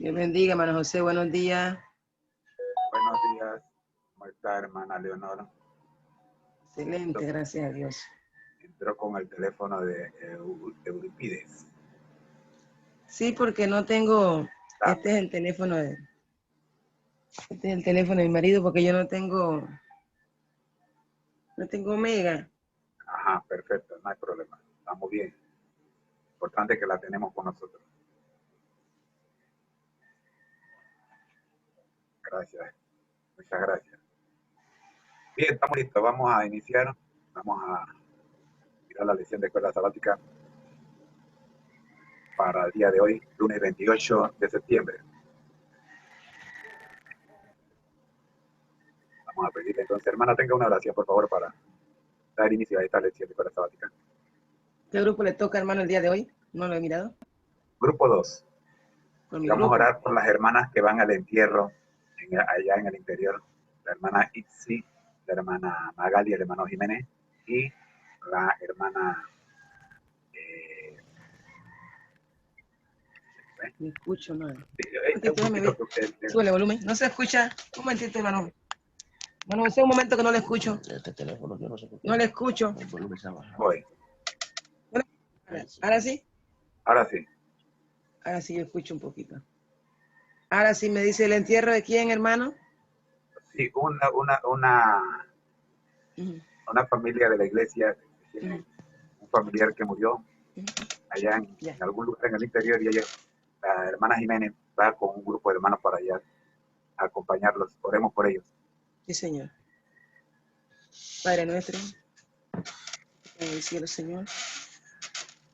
Dios bendiga, hermano José, buenos días. Buenos días, ¿cómo está, hermana Leonor? Excelente, gracias a Dios. Entró con el teléfono de Euripides. Sí, porque no tengo, Ah, este es el teléfono de mi marido, porque yo no tengo Mega. ajá, perfecto, no hay problema. Estamos bien. Importante que la tenemos con nosotros. Gracias, muchas gracias. Bien, estamos listos. Vamos a iniciar. Vamos a mirar la lección de escuela sabática para el día de hoy, lunes 28 de septiembre. Vamos a pedirle entonces, hermana, tenga una oración, por favor, para dar inicio a esta lección de escuela sabática. ¿Qué grupo le toca, hermano, el día de hoy? No lo he mirado. Grupo 2. Por mi Vamos a grupo. orar por las hermanas que van al entierro allá en el interior. La hermana Itzi, la hermana Magali, el hermano Jiménez y la hermana... Me escucho, hermano. un poquito que usted... Sube el volumen. No se escucha. Un momentito, hermano. Bueno, José, un momento que no le escucho. Este teléfono yo no sé por qué. No le escucho. El volumen se ha bajado. Voy. Ahora sí. Ahora sí. Ahora sí yo escucho un poquito. Ahora sí me dice el entierro de quién, hermano. Sí, una familia de la iglesia tiene un familiar que murió allá en algún lugar en el interior y ella, la hermana Jiménez, va con un grupo de hermanos para allá a acompañarlos. Oremos por ellos. Sí, Señor. Padre nuestro, en el cielo, Señor.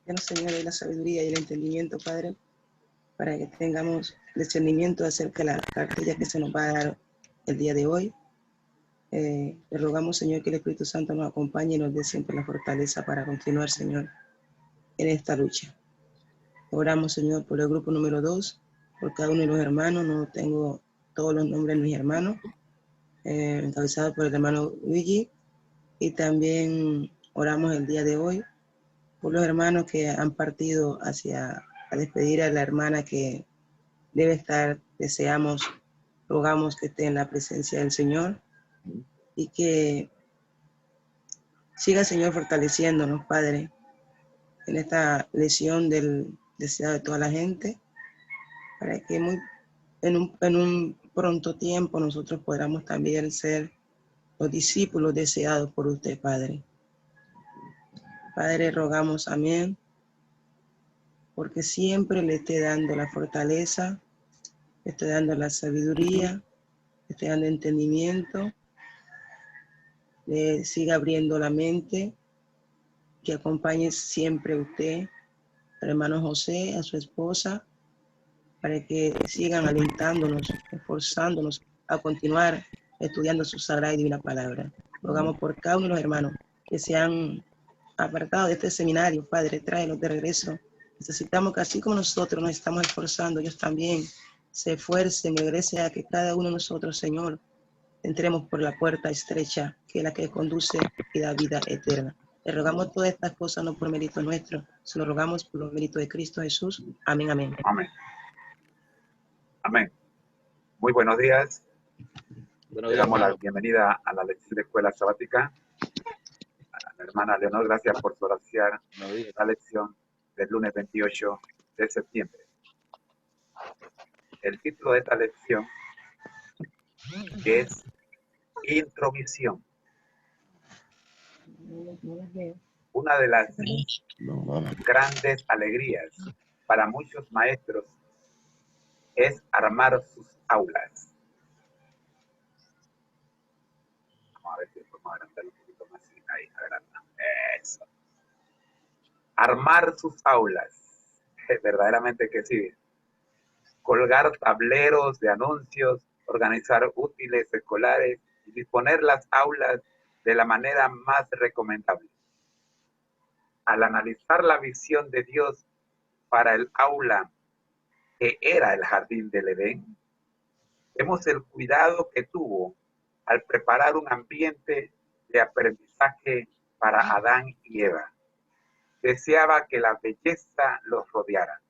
Danos, Señor, de la sabiduría y el entendimiento, Padre, para que tengamos discernimiento acerca de la cartilla que se nos va a dar el día de hoy. Le rogamos, Señor, que el Espíritu Santo nos acompañe y nos dé siempre la fortaleza para continuar, Señor, en esta lucha. Oramos, Señor, por el grupo número 2, por cada uno de los hermanos. No tengo todos los nombres de mis hermanos, encabezado por el hermano Luigi. Y también oramos el día de hoy por los hermanos que han partido a despedir a la hermana que debe estar, rogamos que esté en la presencia del Señor y que siga, Señor, fortaleciéndonos, Padre, en esta lesión del deseado de toda la gente, para que en un pronto tiempo nosotros podamos también ser los discípulos deseados por usted, Padre. Padre, rogamos, amén, porque siempre le esté dando la fortaleza, le esté dando la sabiduría, le esté dando entendimiento, le siga abriendo la mente, que acompañe siempre a usted, al hermano José, a su esposa, para que sigan alentándonos, esforzándonos a continuar estudiando su sagrada y divina palabra. Rogamos por cada uno de los hermanos que se han apartado de este seminario. Padre, tráelos de regreso. Necesitamos que así como nosotros nos estamos esforzando, ellos también se esfuercen y regresen a que cada uno de nosotros, Señor, entremos por la puerta estrecha, que es la que conduce y da vida eterna. Le rogamos todas estas cosas no por mérito nuestro, se lo rogamos por los méritos de Cristo Jesús. Amén, amén. Amén. Amén. Muy buenos días. Le damos la bienvenida a la lección de escuela sabática. A la hermana Leonor, gracias por su oración. La lección del lunes 28 de septiembre. El título de esta lección es Intromisión. Una de las grandes alegrías para muchos maestros es armar sus aulas. Vamos a ver si podemos adelantar un poquito más. Ahí, adelanta. Eso. Armar sus aulas. Verdaderamente que sí. Colgar tableros de anuncios, organizar útiles escolares y disponer las aulas de la manera más recomendable. Al analizar la visión de Dios para el aula que era el jardín del Edén, vemos el cuidado que tuvo al preparar un ambiente de aprendizaje para Adán y Eva. Deseaba que la belleza los rodeara.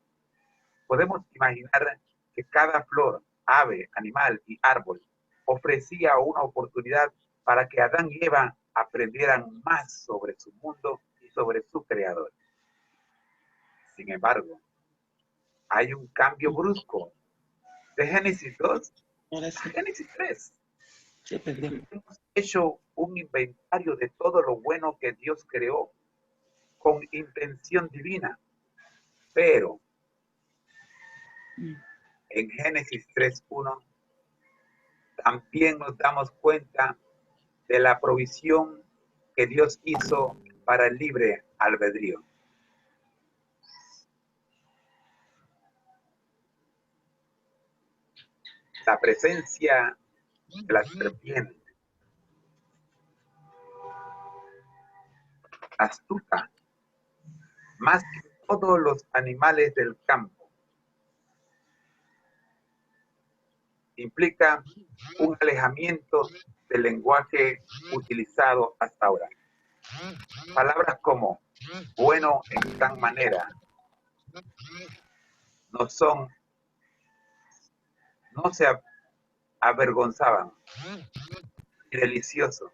Podemos imaginar que cada flor, ave, animal y árbol ofrecía una oportunidad para que Adán y Eva aprendieran más sobre su mundo y sobre su creador. Sin embargo, hay un cambio brusco de Génesis 2 Ahora a sí, Génesis 3. se perdió. Hemos hecho un inventario de todo lo bueno que Dios creó con intención divina, pero en Génesis 3:1 también nos damos cuenta de la provisión que Dios hizo para el libre albedrío. La presencia de la serpiente, astuta, más que todos los animales del campo, implica un alejamiento del lenguaje utilizado hasta ahora. Palabras como bueno en gran manera no se avergonzaban, y delicioso.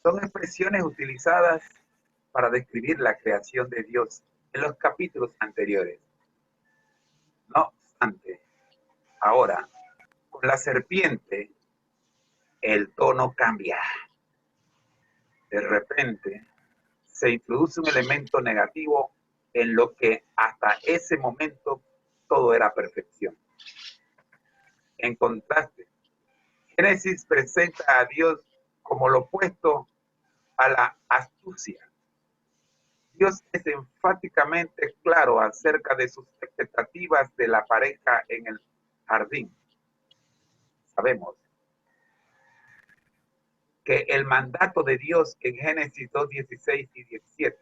Son expresiones utilizadas para describir la creación de Dios en los capítulos anteriores. No obstante, ahora, con la serpiente, el tono cambia. De repente, se introduce un elemento negativo en lo que hasta ese momento todo era perfección. En contraste, Génesis presenta a Dios como lo opuesto a la astucia. Dios es enfáticamente claro acerca de sus expectativas de la pareja en el jardín. Sabemos que el mandato de Dios en Génesis 2:16 y 17,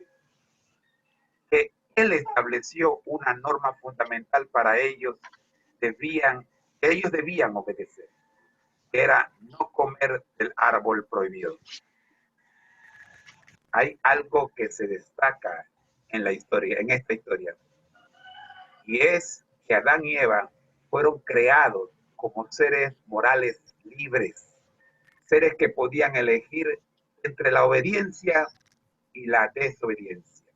que Él estableció una norma fundamental para ellos, que ellos debían obedecer, que era no comer del árbol prohibido. Hay algo que se destaca en esta historia, y es que Adán y Eva fueron creados como seres morales libres, seres que podían elegir entre la obediencia y la desobediencia.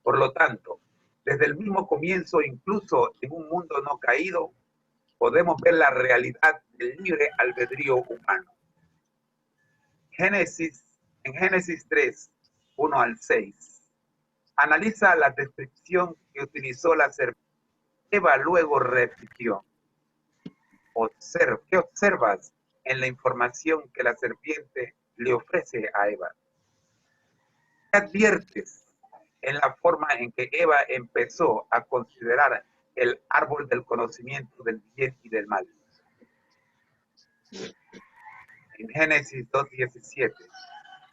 Por lo tanto, desde el mismo comienzo, incluso en un mundo no caído, podemos ver la realidad del libre albedrío humano. En Génesis 3:1 al 6, analiza la descripción que utilizó la serpiente. Eva luego repitió: ¿qué observas en la información que la serpiente le ofrece a Eva? ¿Qué adviertes en la forma en que Eva empezó a considerar el árbol del conocimiento del bien y del mal? En Génesis 2:17,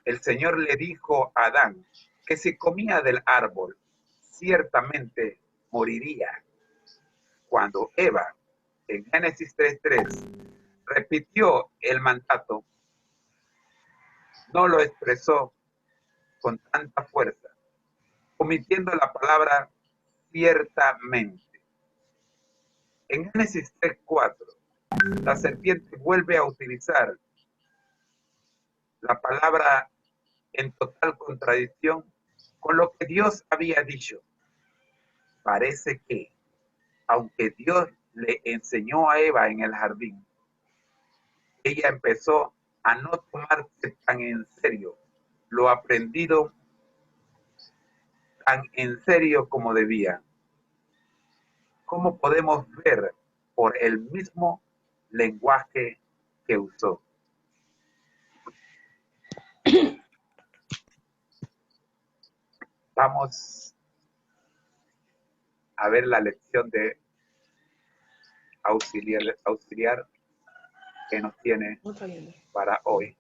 el Señor le dijo a Adán que si comía del árbol, ciertamente moriría. Cuando Eva, en Génesis 3:3, repitió el mandato, no lo expresó con tanta fuerza, omitiendo la palabra ciertamente. En Génesis 3:4, la serpiente vuelve a utilizar la palabra en total contradicción con lo que Dios había dicho. Parece que, aunque Dios le enseñó a Eva en el jardín, ella empezó a no tomarse tan en serio lo aprendido, tan en serio como debía. ¿Cómo podemos ver por el mismo lenguaje que usó? Vamos a ver la lección de auxiliar que nos tiene No está viendo. para hoy.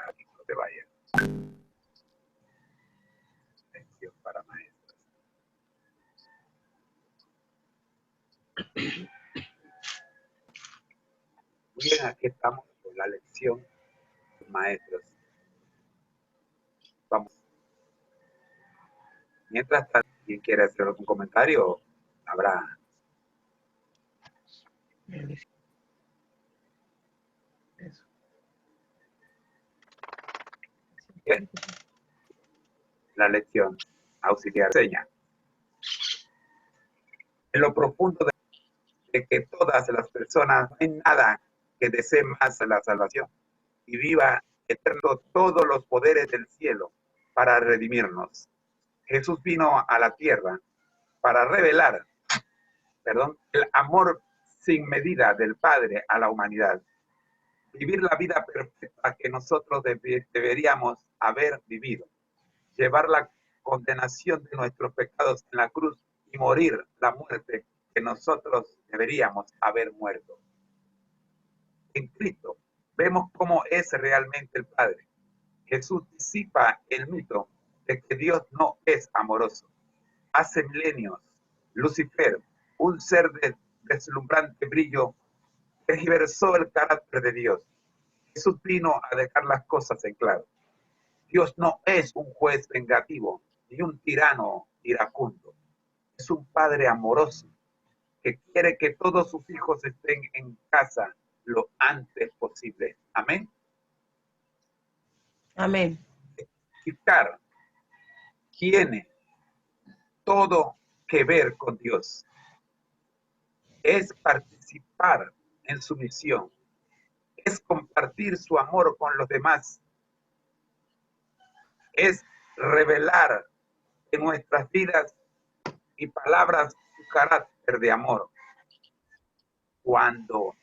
Aquí no te vayas. Lección para maestros. Muy bien, aquí estamos con la lección de maestros. Vamos. Mientras tanto, quien quiere hacer algún comentario, habrá. Eso. Bien. La lección auxiliar enseña. En lo profundo de que todas las personas no hay nada que desee más la salvación y viva eterno todos los poderes del cielo para redimirnos. Jesús vino a la tierra para revelar, el amor sin medida del Padre a la humanidad. Vivir la vida perfecta que nosotros deberíamos haber vivido. Llevar la condenación de nuestros pecados en la cruz y morir la muerte que nosotros deberíamos haber muerto. En Cristo vemos cómo es realmente el Padre. Jesús disipa el mito de que Dios no es amoroso. Hace milenios, Lucifer, un ser de deslumbrante brillo, tergiversó el carácter de Dios. Jesús vino a dejar las cosas en claro. Dios no es un juez vengativo ni un tirano iracundo. Es un padre amoroso que quiere que todos sus hijos estén en casa lo antes posible. Amén. Amén. Explicar tiene todo que ver con Dios. Es participar en su misión. Es compartir su amor con los demás. Es revelar en nuestras vidas y palabras su carácter de amor. Cuando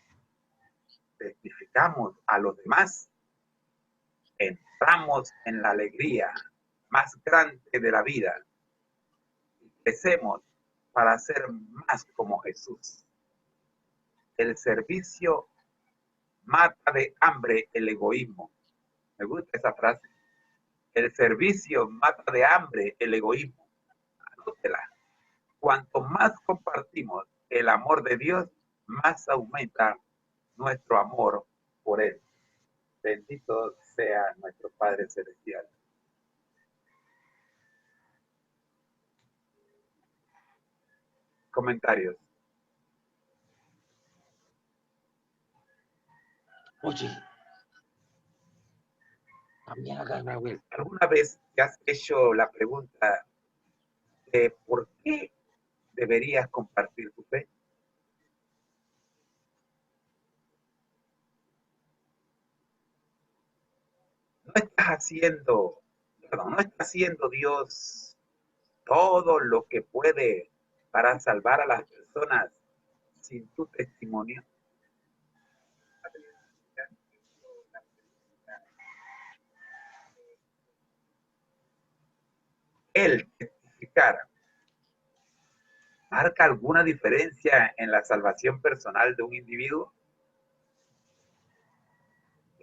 testificamos a los demás, entramos en la alegría más grande de la vida y crecemos para ser más como Jesús. El servicio mata de hambre el egoísmo. Me gusta esa frase. El servicio mata de hambre el egoísmo. Anótela. Cuanto más compartimos el amor de Dios, más aumenta nuestro amor por Él. Bendito sea nuestro Padre Celestial. Comentarios. Oye, también acá, Nahuel. ¿Alguna vez te has hecho la pregunta de por qué deberías compartir tu fe? No está haciendo Dios todo lo que puede para salvar a las personas sin tu testimonio. El testificar marca alguna diferencia en la salvación personal de un individuo.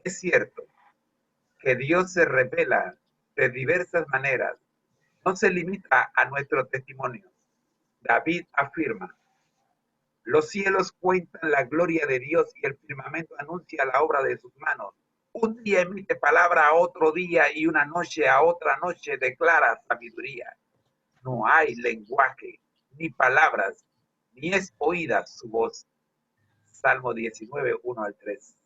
Es cierto que Dios se revela de diversas maneras, no se limita a nuestro testimonio. David afirma: los cielos cuentan la gloria de Dios y el firmamento anuncia la obra de sus manos. Un día emite palabra a otro día y una noche a otra noche declara sabiduría. No hay lenguaje, ni palabras, ni es oída su voz. Salmo 19, 1 al 3.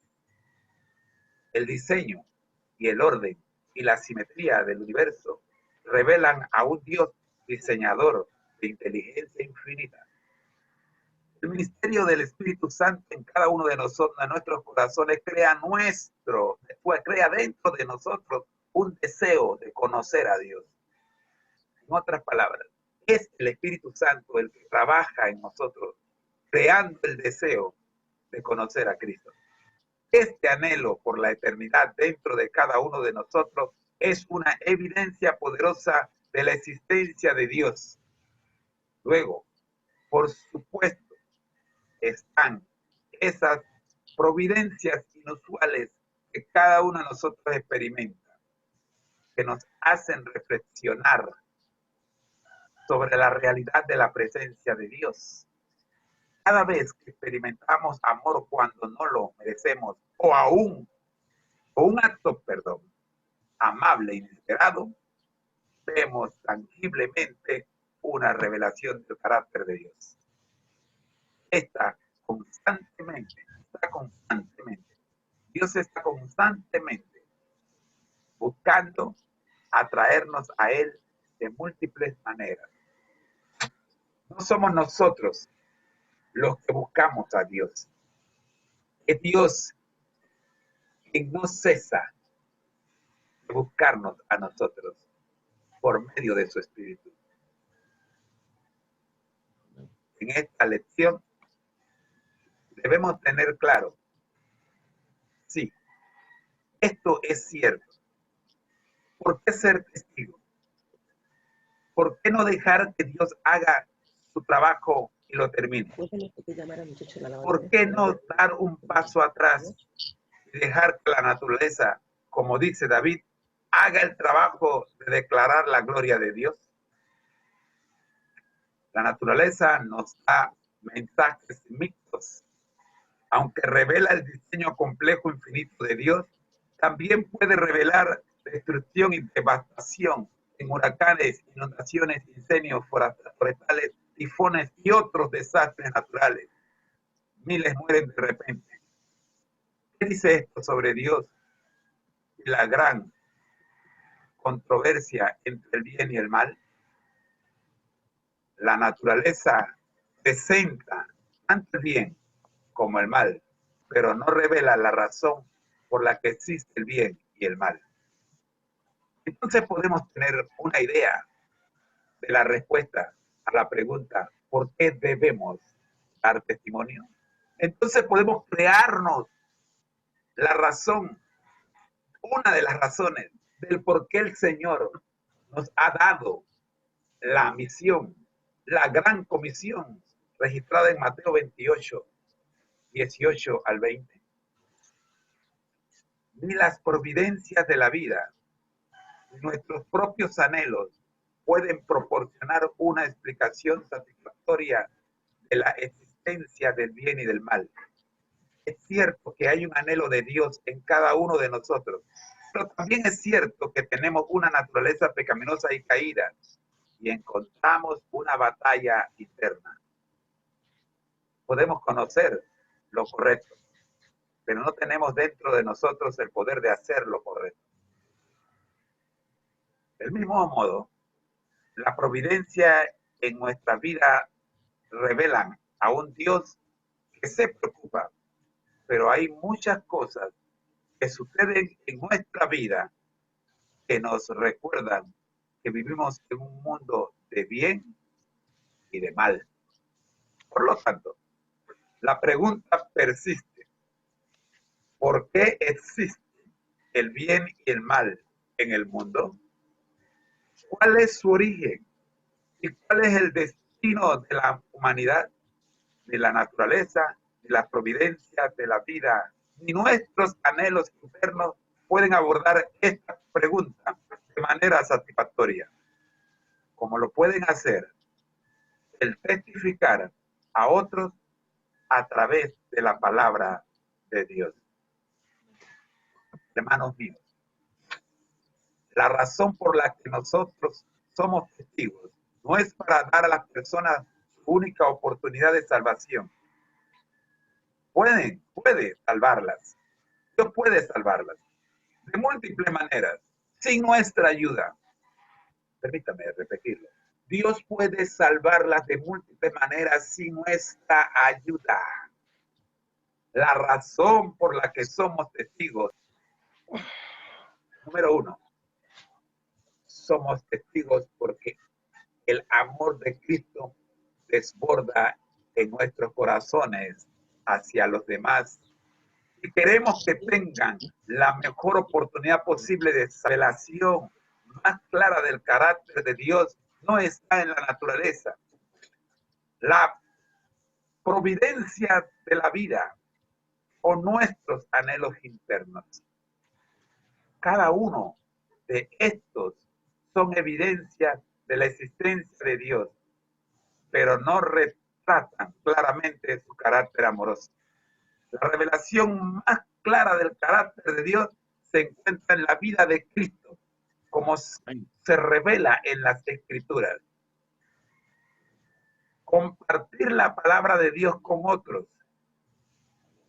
El diseño y el orden y la simetría del universo revelan a un Dios diseñador de inteligencia infinita. El ministerio del Espíritu Santo en cada uno de nosotros, en nuestros corazones, crea dentro de nosotros un deseo de conocer a Dios. En otras palabras, es el Espíritu Santo el que trabaja en nosotros, creando el deseo de conocer a Cristo. Este anhelo por la eternidad dentro de cada uno de nosotros es una evidencia poderosa de la existencia de Dios. Luego, por supuesto, están esas providencias inusuales que cada uno de nosotros experimenta, que nos hacen reflexionar sobre la realidad de la presencia de Dios. Cada vez que experimentamos amor cuando no lo merecemos, o un acto, amable, inesperado, vemos tangiblemente una revelación del carácter de Dios. Está constantemente. Dios está constantemente buscando atraernos a Él de múltiples maneras. No somos nosotros los que buscamos a Dios. Es Dios quien no cesa de buscarnos a nosotros por medio de su Espíritu. En esta lección debemos tener claro, sí, esto es cierto. ¿Por qué ser testigo? ¿Por qué no dejar que Dios haga su trabajo y lo termine? ¿Por qué no dar un paso atrás y dejar que la naturaleza, como dice David, haga el trabajo de declarar la gloria de Dios? La naturaleza nos da mensajes mixtos. Aunque revela el diseño complejo infinito de Dios, también puede revelar destrucción y devastación en huracanes, inundaciones, incendios forestales, tifones y otros desastres naturales. Miles mueren de repente. ¿Qué dice esto sobre Dios y la gran controversia entre el bien y el mal? La naturaleza presenta tanto el bien como el mal, pero no revela la razón por la que existe el bien y el mal. Entonces podemos tener una idea de la respuesta a la pregunta, ¿por qué debemos dar testimonio? Entonces podemos crearnos la razón, una de las razones del por qué el Señor nos ha dado la misión, la gran comisión registrada en Mateo 28, 18 al 20. Ni las providencias de la vida, ni nuestros propios anhelos pueden proporcionar una explicación satisfactoria de la existencia del bien y del mal. Es cierto que hay un anhelo de Dios en cada uno de nosotros, pero también es cierto que tenemos una naturaleza pecaminosa y caída y encontramos una batalla interna. Podemos conocer lo correcto, pero no tenemos dentro de nosotros el poder de hacer lo correcto. Del mismo modo, la providencia en nuestra vida revelan a un Dios que se preocupa, pero hay muchas cosas que suceden en nuestra vida que nos recuerdan que vivimos en un mundo de bien y de mal. Por lo tanto, la pregunta persiste: ¿por qué existe el bien y el mal en el mundo? ¿Cuál es su origen? ¿Y cuál es el destino de la humanidad, de la naturaleza, de la providencia, de la vida? Ni nuestros anhelos internos pueden abordar esta pregunta de manera satisfactoria, como lo pueden hacer el testificar a otros a través de la palabra de Dios. Hermanos míos, la razón por la que nosotros somos testigos no es para dar a las personas su única oportunidad de salvación. Puede salvarlas. Dios puede salvarlas de múltiples maneras, sin nuestra ayuda. Permítame repetirlo. Dios puede salvarlas de múltiples maneras sin nuestra ayuda. La razón por la que somos testigos, número uno, somos testigos porque el amor de Cristo desborda en nuestros corazones hacia los demás y queremos que tengan la mejor oportunidad posible de revelación más clara del carácter de Dios. No está en la naturaleza. La providencia de la vida o nuestros anhelos internos. Cada uno de estos son evidencias de la existencia de Dios, pero no retratan claramente su carácter amoroso. La revelación más clara del carácter de Dios se encuentra en la vida de Cristo, como se revela en las Escrituras. Compartir la palabra de Dios con otros.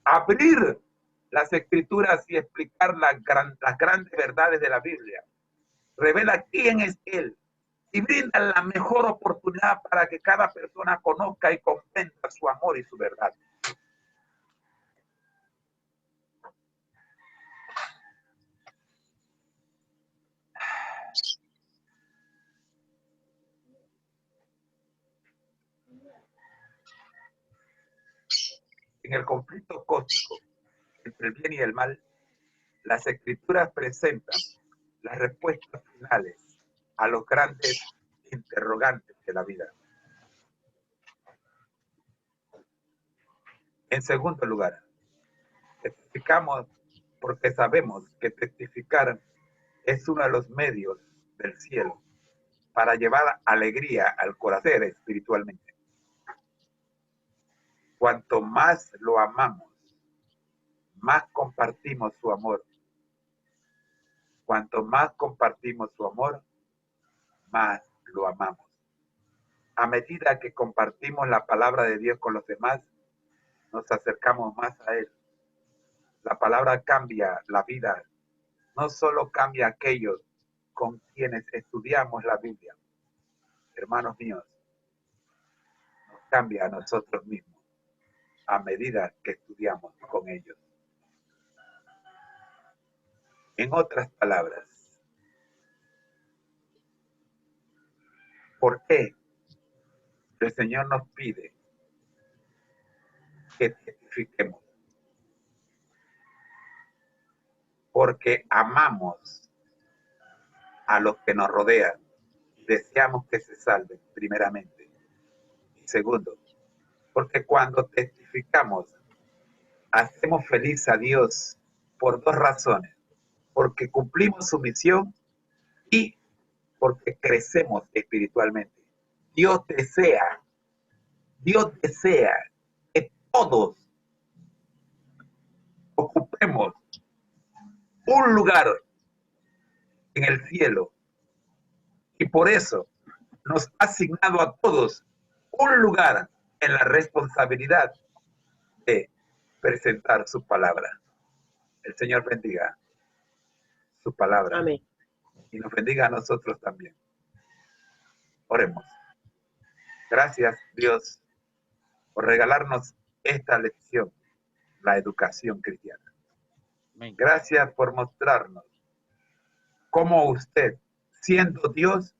Abrir las Escrituras y explicar las grandes verdades de la Biblia. Revela quién es Él y brinda la mejor oportunidad para que cada persona conozca y comprenda su amor y su verdad. En el conflicto cósmico entre el bien y el mal, las Escrituras presentan las respuestas finales a los grandes interrogantes de la vida. En segundo lugar, testificamos porque sabemos que testificar es uno de los medios del cielo para llevar alegría al corazón espiritualmente. Cuanto más lo amamos, más compartimos su amor. Cuanto más compartimos su amor, más lo amamos. A medida que compartimos la palabra de Dios con los demás, nos acercamos más a Él. La palabra cambia la vida. No solo cambia a aquellos con quienes estudiamos la Biblia, hermanos míos, nos cambia a nosotros mismos a medida que estudiamos con ellos. En otras palabras, ¿por qué el Señor nos pide que testifiquemos? Porque amamos a los que nos rodean, deseamos que se salven, primeramente. Y segundo, porque cuando testificamos, hacemos feliz a Dios por dos razones. Porque cumplimos su misión y porque crecemos espiritualmente. Dios desea que todos ocupemos un lugar en el cielo. Y por eso nos ha asignado a todos un lugar en la responsabilidad de presentar su palabra. El Señor bendiga su palabra. Amén. Y nos bendiga a nosotros también. Oremos. Gracias, Dios, por regalarnos esta lección, la educación cristiana. Gracias por mostrarnos cómo usted, siendo Dios,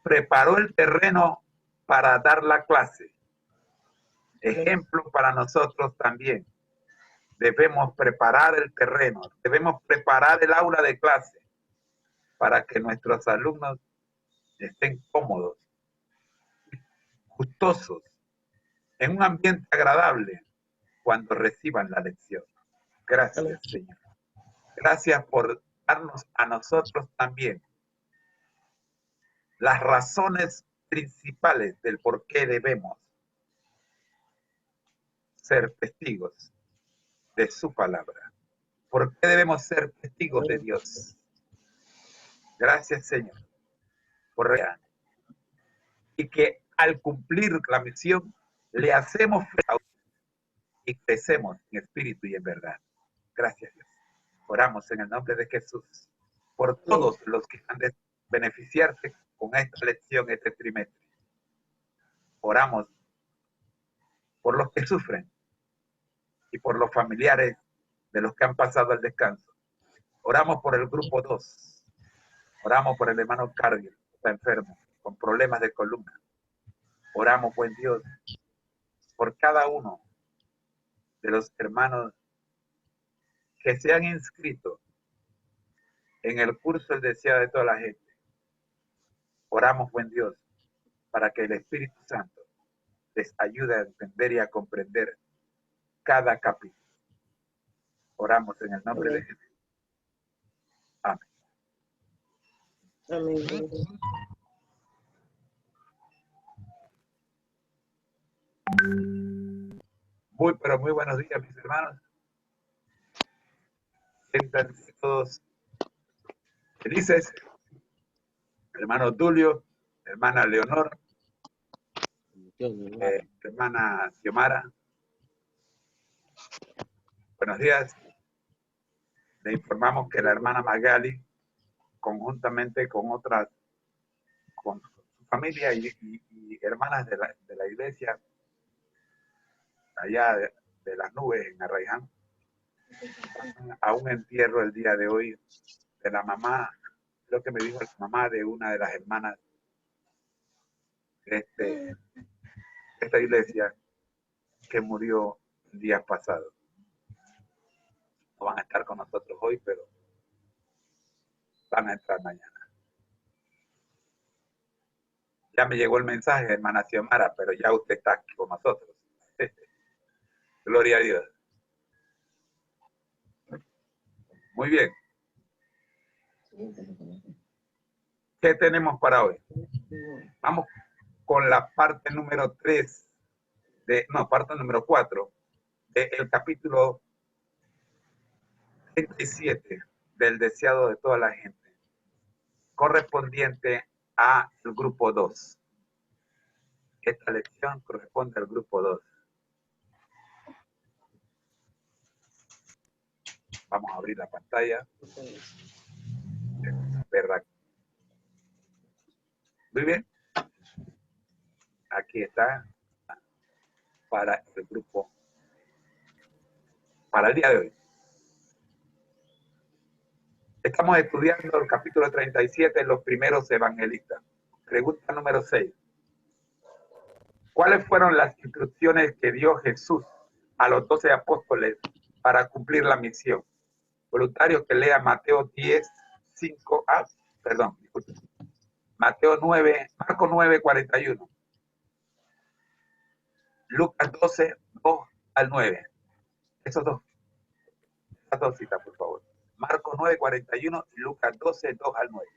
preparó el terreno para dar la clase. Ejemplo para nosotros también. Debemos preparar el terreno, debemos preparar el aula de clase para que nuestros alumnos estén cómodos, gustosos, en un ambiente agradable cuando reciban la lección. Gracias, Señor. Gracias por darnos a nosotros también las razones principales del por qué debemos ser testigos de su palabra. ¿Por qué debemos ser testigos de Dios? Gracias, Señor, por real. Y que al cumplir la misión, le hacemos y crecemos en espíritu y en verdad. Gracias, Dios. Oramos en el nombre de Jesús por todos los que han de beneficiarse con esta lección, este trimestre. Oramos por los que sufren y por los familiares de los que han pasado el descanso. Oramos por el grupo 2. Oramos por el hermano Cargill, que está enfermo, con problemas de columna. Oramos, buen Dios, por cada uno de los hermanos que se han inscrito en el curso El Deseo de toda la gente. Oramos, buen Dios, para que el Espíritu Santo les ayude a entender y a comprender cada capítulo. Oramos en el nombre de Jesús. Amén. Amén. Pero muy buenos días, mis hermanos. Siéntanse todos felices hermano Tulio, hermana Leonor, Dios mío, hermano. hermana Xiomara. Buenos días. Le informamos que la hermana Magali, conjuntamente con otras, con su familia y hermanas de la iglesia, allá de las nubes en Arraiján, a un entierro el día de hoy de la mamá, lo que me dijo la mamá de una de las hermanas de esta iglesia que murió el día pasado. No van a estar con nosotros hoy, pero van a entrar mañana. Ya me llegó el mensaje, hermana Xiomara, pero ya usted está aquí con nosotros. Gloria a Dios. Muy bien. ¿Qué tenemos para hoy? Vamos con la parte número 3, parte número 4 del capítulo 37 del deseado de toda la gente, correspondiente al grupo 2. Esta lección corresponde al grupo 2. Vamos a abrir la pantalla. Muy bien. Aquí está para el grupo, para el día de hoy. Estamos estudiando el capítulo 37, los primeros evangelistas. Pregunta número 6. ¿Cuáles fueron las instrucciones que dio Jesús a los 12 apóstoles para cumplir la misión? Voluntario que lea Mateo 10, 5 a, perdón, disculpe. Mateo 9, Marco 9, 41. Lucas 12, 2 al 9. Esas dos citas, por favor. Marcos 9, 41 y Lucas 12, 2 al 9.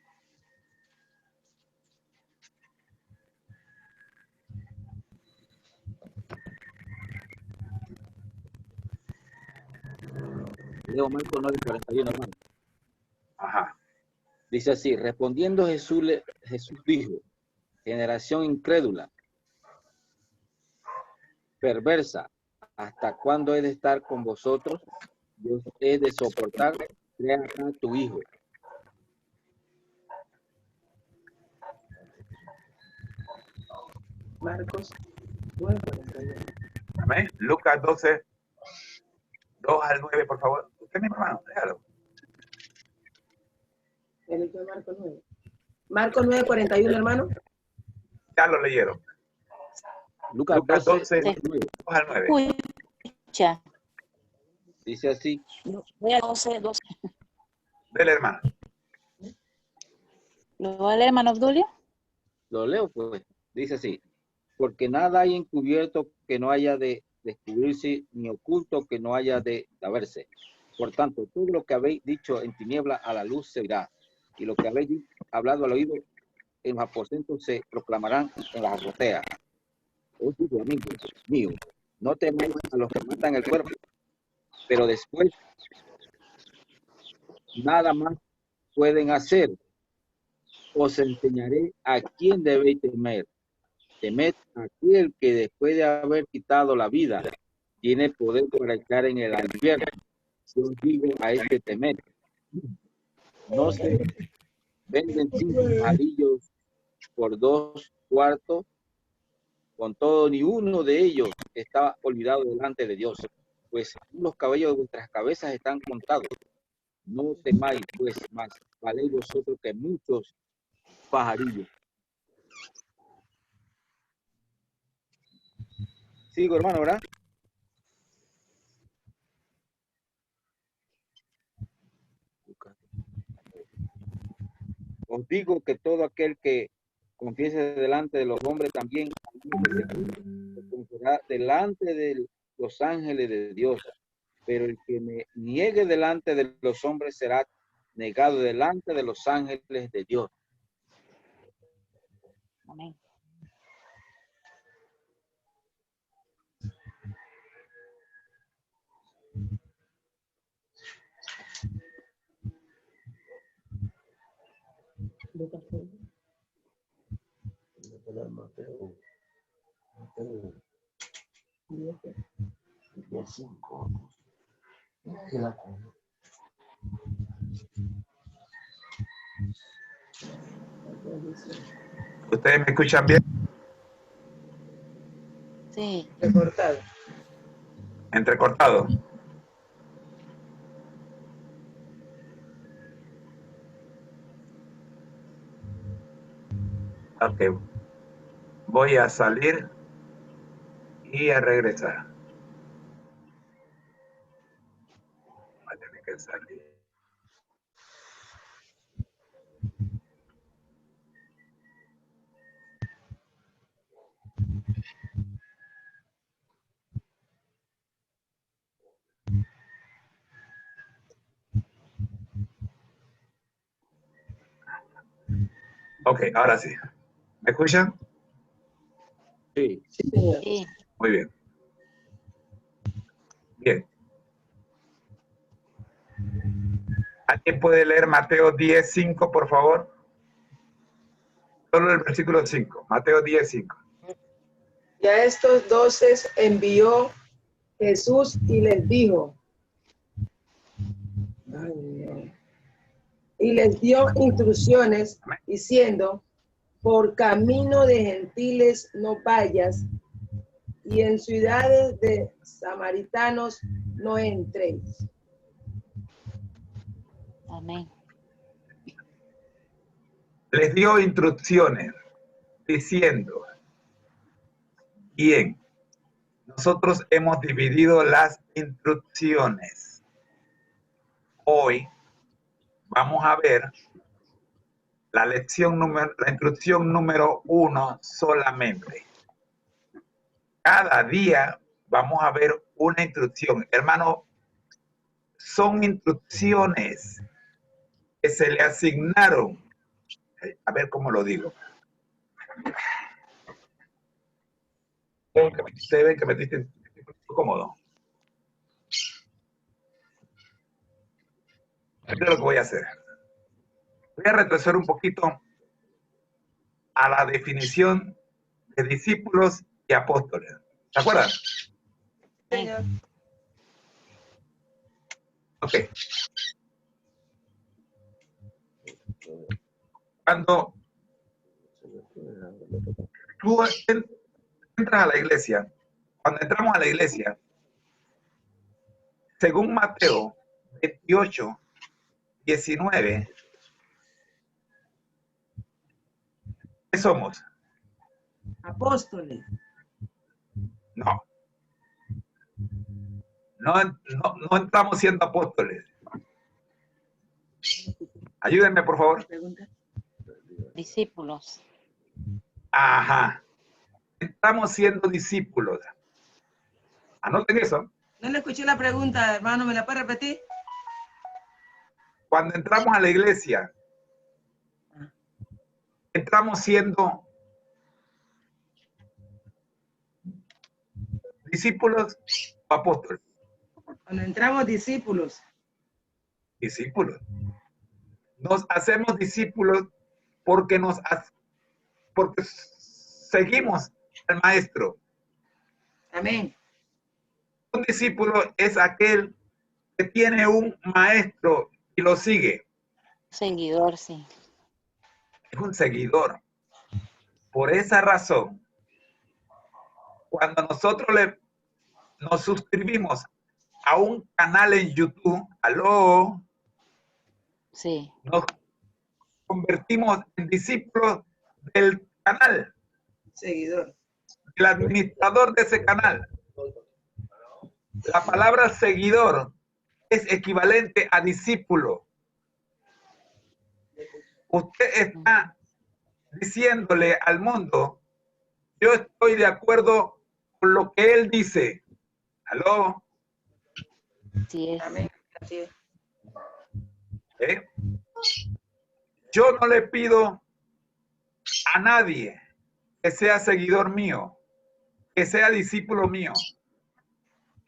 Leo Marcos 9:41, hermano. Ajá. Dice así, respondiendo Jesús dijo, generación incrédula, perversa, ¿hasta cuándo he de estar con vosotros? Yo he de soportar, crea a tu hijo. Marcos 9:41. Amén. Lucas 12, 2 al 9, por favor. Usted, mi hermano, déjalo. El libro de Marcos 9. Marcos 9:41, hermano. Ya lo leyeron. Lucas 12, 2 al 9. Escucha. Dice así. Voy a 12. Dele, hermano. ¿Lo va a leer, hermano Obdulio? Lo leo, pues. Dice así. Porque nada hay encubierto que no haya de descubrirse, ni oculto que no haya de saberse. Por tanto, todo lo que habéis dicho en tiniebla a la luz se irá, y lo que habéis hablado al oído en los aposentos se proclamarán en las azoteas. Os digo, amigos míos, no temáis a los que matan el cuerpo, pero después nada más pueden hacer. Os enseñaré a quién debéis temer. Temed a aquel que después de haber quitado la vida, tiene poder para echar en el infierno. Yo digo a este temed. No se venden 5 pajarillos por 2 cuartos, con todo ni uno de ellos está olvidado delante de Dios, pues los cabellos de vuestras cabezas están contados. No temáis, pues, más valéis vosotros que muchos pajarillos. Sigo, hermano, ¿verdad? Os digo que todo aquel que confiese delante de los hombres también confesará delante de los ángeles de Dios. Pero el que me niegue delante de los hombres será negado delante de los ángeles de Dios. Amén. Lucas 9. ¿Ustedes me escuchan bien? Sí. Recortado. Entrecortado. Ok. Voy a salir y a regresar. Voy a tener que salir. Ok, ahora sí. ¿Me escuchan? Sí. Sí, señor. Sí. Muy bien. Bien. ¿Alguien puede leer Mateo 10:5, por favor? Solo el versículo 5. Mateo 10:5. Y a estos 12 envió Jesús y les dijo, ay, Dios. Y les dio instrucciones diciendo, por camino de gentiles no vayas, y en ciudades de samaritanos no entréis. Amén. Les dio instrucciones diciendo, bien, nosotros hemos dividido las instrucciones. Hoy vamos a ver la instrucción número 1 solamente. Cada día vamos a ver una instrucción. Hermano, son instrucciones que se le asignaron. A ver cómo lo digo. Ustedes ven que me dicen cómodo. Mira lo que voy a hacer. Voy a retroceder un poquito a la definición de discípulos y apóstoles. ¿Se acuerdan? Señor. Ok. Cuando tú entras a la iglesia, cuando entramos a la iglesia, según Mateo 28:19, ¿qué somos? Apóstoles. No. No entramos siendo apóstoles. Ayúdenme, por favor. Discípulos. Ajá. Estamos siendo discípulos. Anoten eso. No le escuché la pregunta, hermano, ¿me la puede repetir? Cuando entramos a la iglesia, entramos siendo discípulos o apóstoles. Cuando entramos discípulos. Discípulos. Nos hacemos discípulos porque porque seguimos al maestro. Amén. Un discípulo es aquel que tiene un maestro y lo sigue. Seguidor, sí. Es un seguidor. Por esa razón, cuando nosotros nos suscribimos a un canal en YouTube, aló, Sí. nos convertimos en discípulos del canal, Seguidor. el administrador de ese canal. La palabra seguidor es equivalente a discípulo. Usted está diciéndole al mundo, yo estoy de acuerdo con lo que él dice. ¿Aló? Sí es. Amén. Así es. ¿Eh? Yo no le pido a nadie que sea seguidor mío, que sea discípulo mío.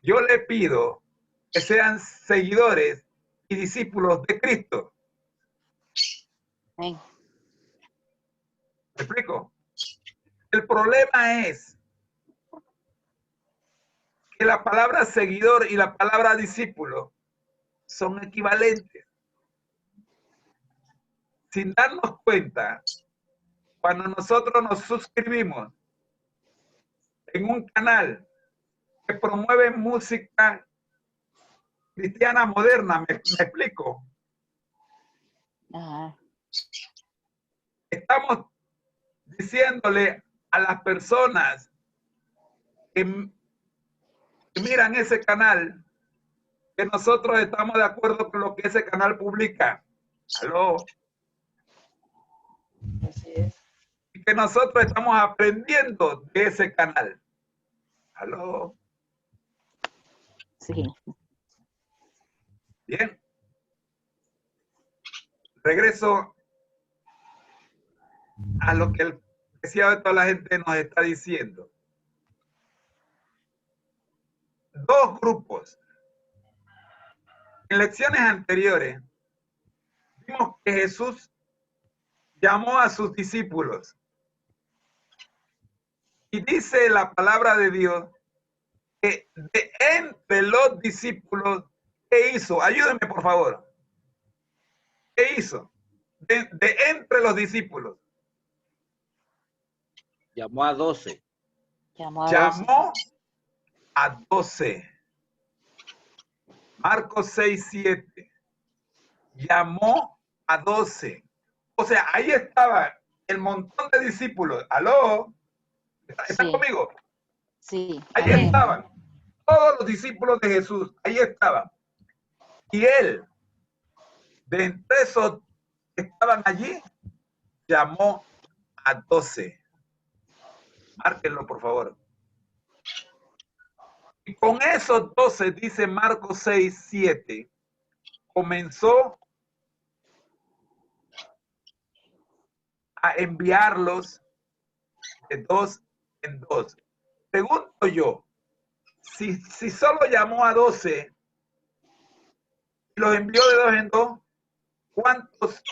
Yo le pido que sean seguidores y discípulos de Cristo. Amén. ¿Me explico? el problema es que la palabra seguidor y la palabra discípulo son equivalentes. Sin darnos cuenta, cuando nosotros nos suscribimos en un canal que promueve música cristiana moderna, me explico. Ajá. Estamos diciéndole a las personas que miran ese canal que nosotros estamos de acuerdo con lo que ese canal publica. ¿Aló? Así es. Y que nosotros estamos aprendiendo de ese canal. ¿Aló? Sí. Bien. Regreso a lo que el decía de toda la gente nos está diciendo. Dos grupos. En lecciones anteriores vimos que Jesús llamó a sus discípulos. Y dice la palabra de Dios que de entre los discípulos, ¿qué hizo? Ayúdenme, por favor. ¿Qué hizo? De entre los discípulos. Llamó a 12. Llamó a 12. Marcos 6:7. Llamó a 12. O sea, ahí estaba el montón de discípulos. ¿Aló? ¿Están Sí. conmigo? Sí. Ahí Amén. estaban. Todos los discípulos de Jesús. Ahí estaban. Y él, de entre esos que estaban allí, llamó a 12. Márquenlo, por favor. Y con esos 12, dice Marcos 6:7, comenzó a enviarlos de dos en dos. Pregunto yo, si solo llamó a 12 y los envió de dos en dos, ¿cuántos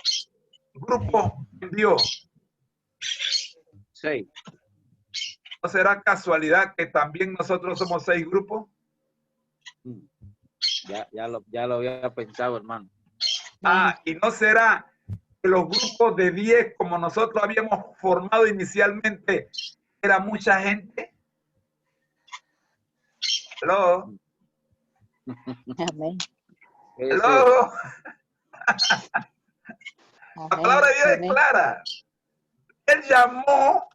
grupos envió? 6. ¿No será casualidad que también nosotros somos 6 grupos? Ya lo había pensado, hermano. Ah, ¿y no será que los grupos de 10, como nosotros habíamos formado inicialmente, era mucha gente? ¿Aló? Amén. ¿Aló? La palabra de Dios es Amén. clara. Él llamó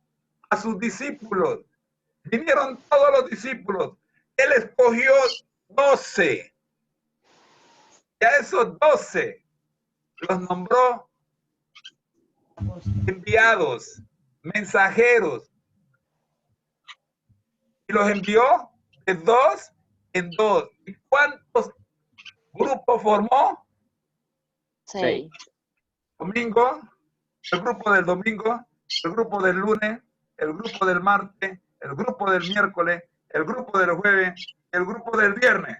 a sus discípulos. Vinieron todos los discípulos. Él escogió 12. Y a esos 12 los nombró enviados, mensajeros. Y los envió de dos en dos. ¿Y cuántos grupos formó? 6. Domingo, el grupo del domingo, el grupo del lunes, el grupo del martes, el grupo del miércoles, el grupo del jueves, el grupo del viernes.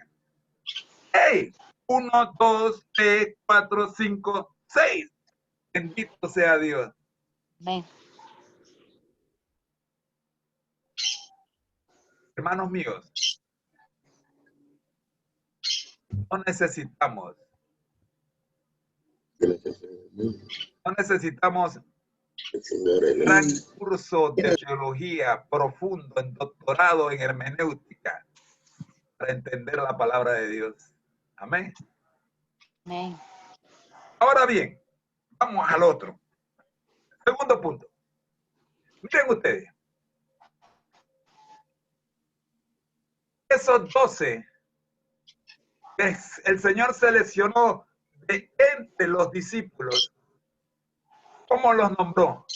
¡Hey! 1, 2, 3, 4, 5, 6. Bendito sea Dios. Amén. Hermanos míos, no necesitamos gran curso de teología profundo, en doctorado en hermenéutica, para entender la palabra de Dios. Amén. Amén. Ahora bien, vamos al otro. Segundo punto. Miren ustedes. Esos 12 que el Señor seleccionó de entre los discípulos, ¿cómo los nombró?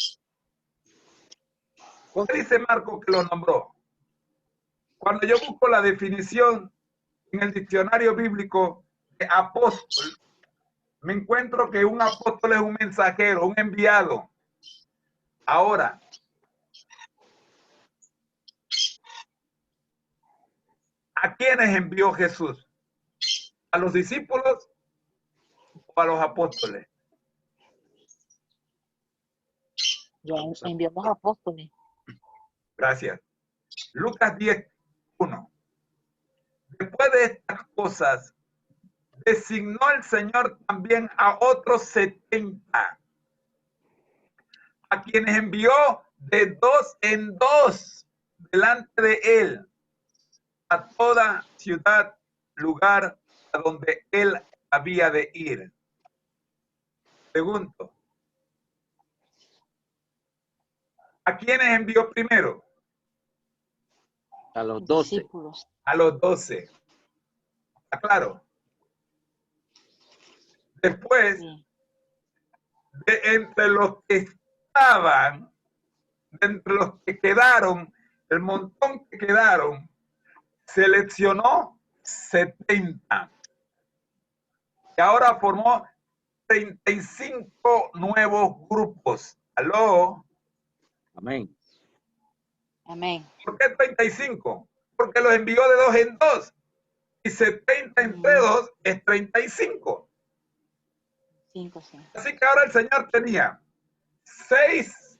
¿Qué dice Marco que los nombró? Cuando yo busco la definición en el diccionario bíblico de apóstol, me encuentro que un apóstol es un mensajero, un enviado. Ahora, ¿a quiénes envió Jesús? ¿A los discípulos o a los apóstoles? Ya envió los apóstoles. Gracias. Lucas 10:1. Después de estas cosas, designó el Señor también a otros 70, a quienes envió de 2 en 2 delante de él a toda ciudad, lugar a donde él había de ir. Pregunto, ¿a quiénes envió primero? A los 12. Discípulos. A los 12. ¿Está claro? Después, Sí. de entre los que estaban, de entre los que quedaron, el montón que quedaron, seleccionó 70. Y ahora formó 35 nuevos grupos. ¿Aló? Amén. Amén. ¿Por qué 35? Porque los envió de 2 en 2. Y 70 entre 2 es 35. 5, sí. Así que ahora el Señor tenía 6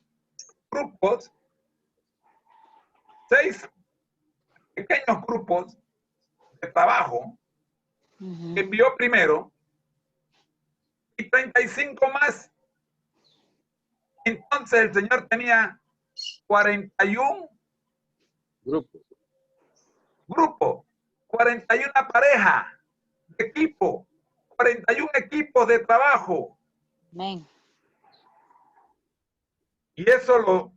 grupos, 6 pequeños grupos de trabajo que envió primero y 35 más. Entonces el Señor tenía 41 Grupo. grupos, 41 parejas de equipo, 41 equipos de trabajo. Amén. Y eso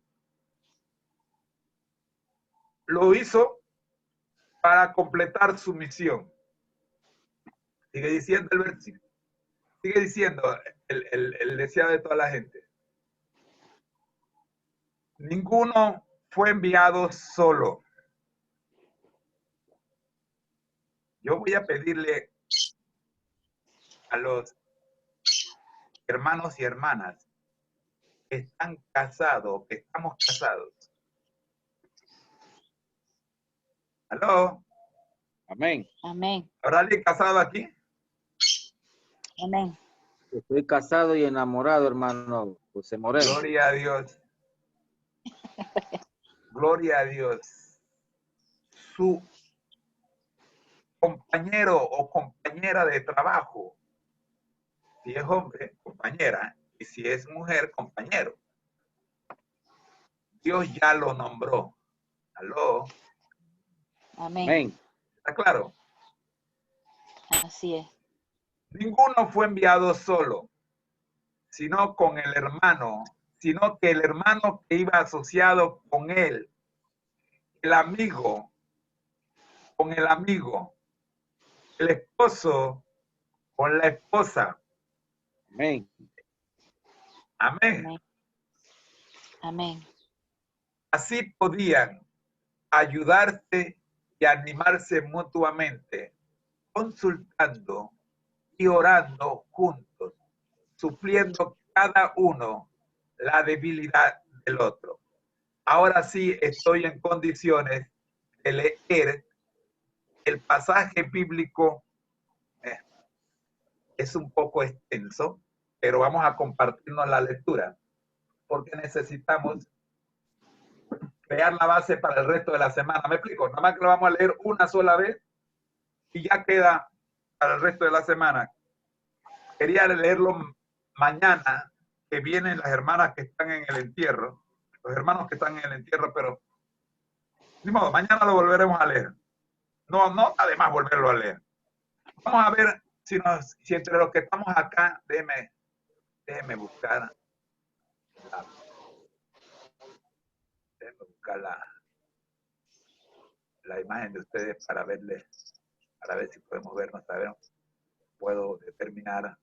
lo hizo para completar su misión. Sigue diciendo el versículo. Sigue diciendo el deseado de toda la gente. Ninguno fue enviado solo. Yo voy a pedirle a los hermanos y hermanas que están casados, que estamos casados. ¿Aló? Amén. Amén. ¿Habrá alguien casado aquí? Amén. Estoy casado y enamorado, hermano José Moreno. Gloria a Dios. Gloria a Dios. Su compañero o compañera de trabajo, si es hombre, compañera, y si es mujer, compañero. Dios ya lo nombró. ¿Aló? Amén. Amén. ¿Está claro? Así es. Ninguno fue enviado solo, sino con el hermano, sino que el hermano que iba asociado con él, el amigo, con el amigo, el esposo con la esposa. Amén. Amén. Amén. Amén. Así podían ayudarse y animarse mutuamente, consultando y orando juntos, supliendo cada uno la debilidad del otro. Ahora sí estoy en condiciones de leer el pasaje bíblico. Es un poco extenso, pero vamos a compartirnos la lectura, porque necesitamos crear la base para el resto de la semana. ¿Me explico? Nada más que lo vamos a leer una sola vez y ya queda para el resto de la semana. Quería leerlo mañana, que vienen las hermanas que están en el entierro, los hermanos que están en el entierro, pero ni modo, mañana lo volveremos a leer. No, además volverlo a leer. Vamos a ver si entre los que estamos acá, déjeme buscar la imagen de ustedes para verles, para ver si podemos vernos, a ver, puedo determinar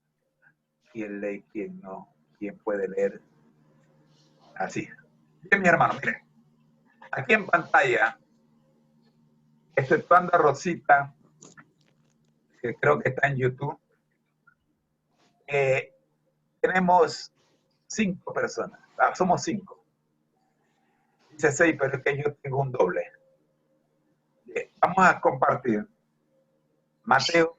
quién lee, quién no, quién puede leer. Así. Bien, mi hermano, miren, aquí en pantalla, exceptuando a Rosita, que creo que está en YouTube, tenemos 5 personas. Somos 5. Dice 6, pero es que yo tengo un doble. Bien, vamos a compartir Mateo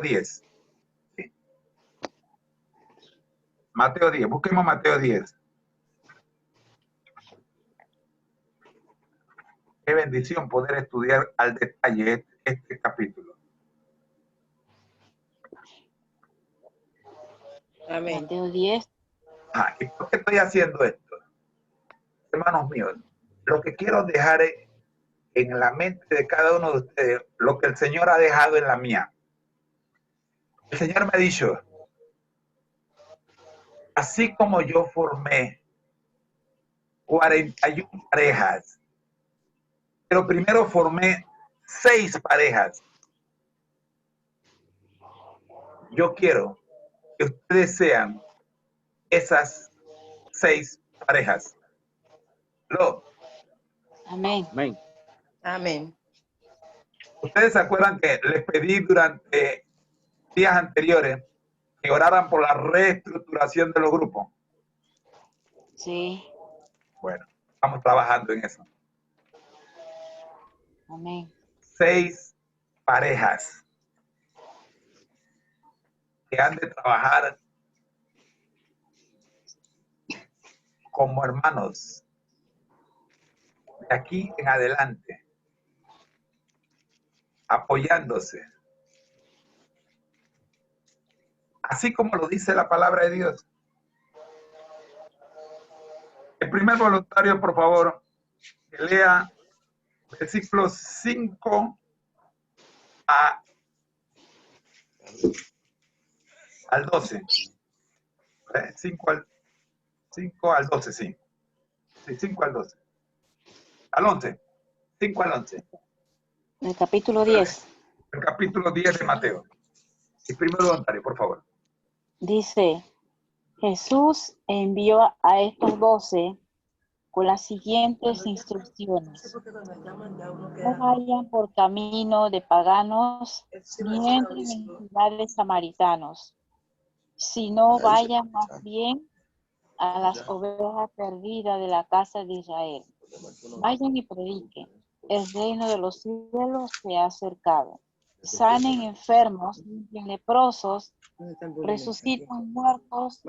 10. Sí. Mateo 10, busquemos Mateo 10. Qué bendición poder estudiar al detalle este capítulo. Amén. Mateo 10. ¿Y por qué estoy haciendo esto? Hermanos míos, lo que quiero dejar en la mente de cada uno de ustedes, lo que el Señor ha dejado en la mía. El Señor me ha dicho, así como yo formé 41 parejas, pero primero formé 6 parejas. Yo quiero que ustedes sean esas 6 parejas. Amén. Amén. Amén. Ustedes se acuerdan que les pedí durante días anteriores que oraran por la reestructuración de los grupos. Sí. Bueno, estamos trabajando en eso. Amén. 6 parejas que han de trabajar como hermanos de aquí en adelante, apoyándose, así como lo dice la palabra de Dios. El primer voluntario, por favor, que lea versículos 5 al 12. 5 al 12, sí. Sí, 5 al 12. Al 11. 5 al 11. El capítulo 10. El capítulo 10 de Mateo. El primer voluntario, por favor. Dice, Jesús envió a estos 12 con las siguientes instrucciones. No vayan por camino de paganos, ni entren en ciudades samaritanos, sino vayan más bien a las ovejas perdidas de la casa de Israel. Vayan y prediquen. El reino de los cielos se ha acercado. Sanen enfermos, limpien leprosos, resucitan muertos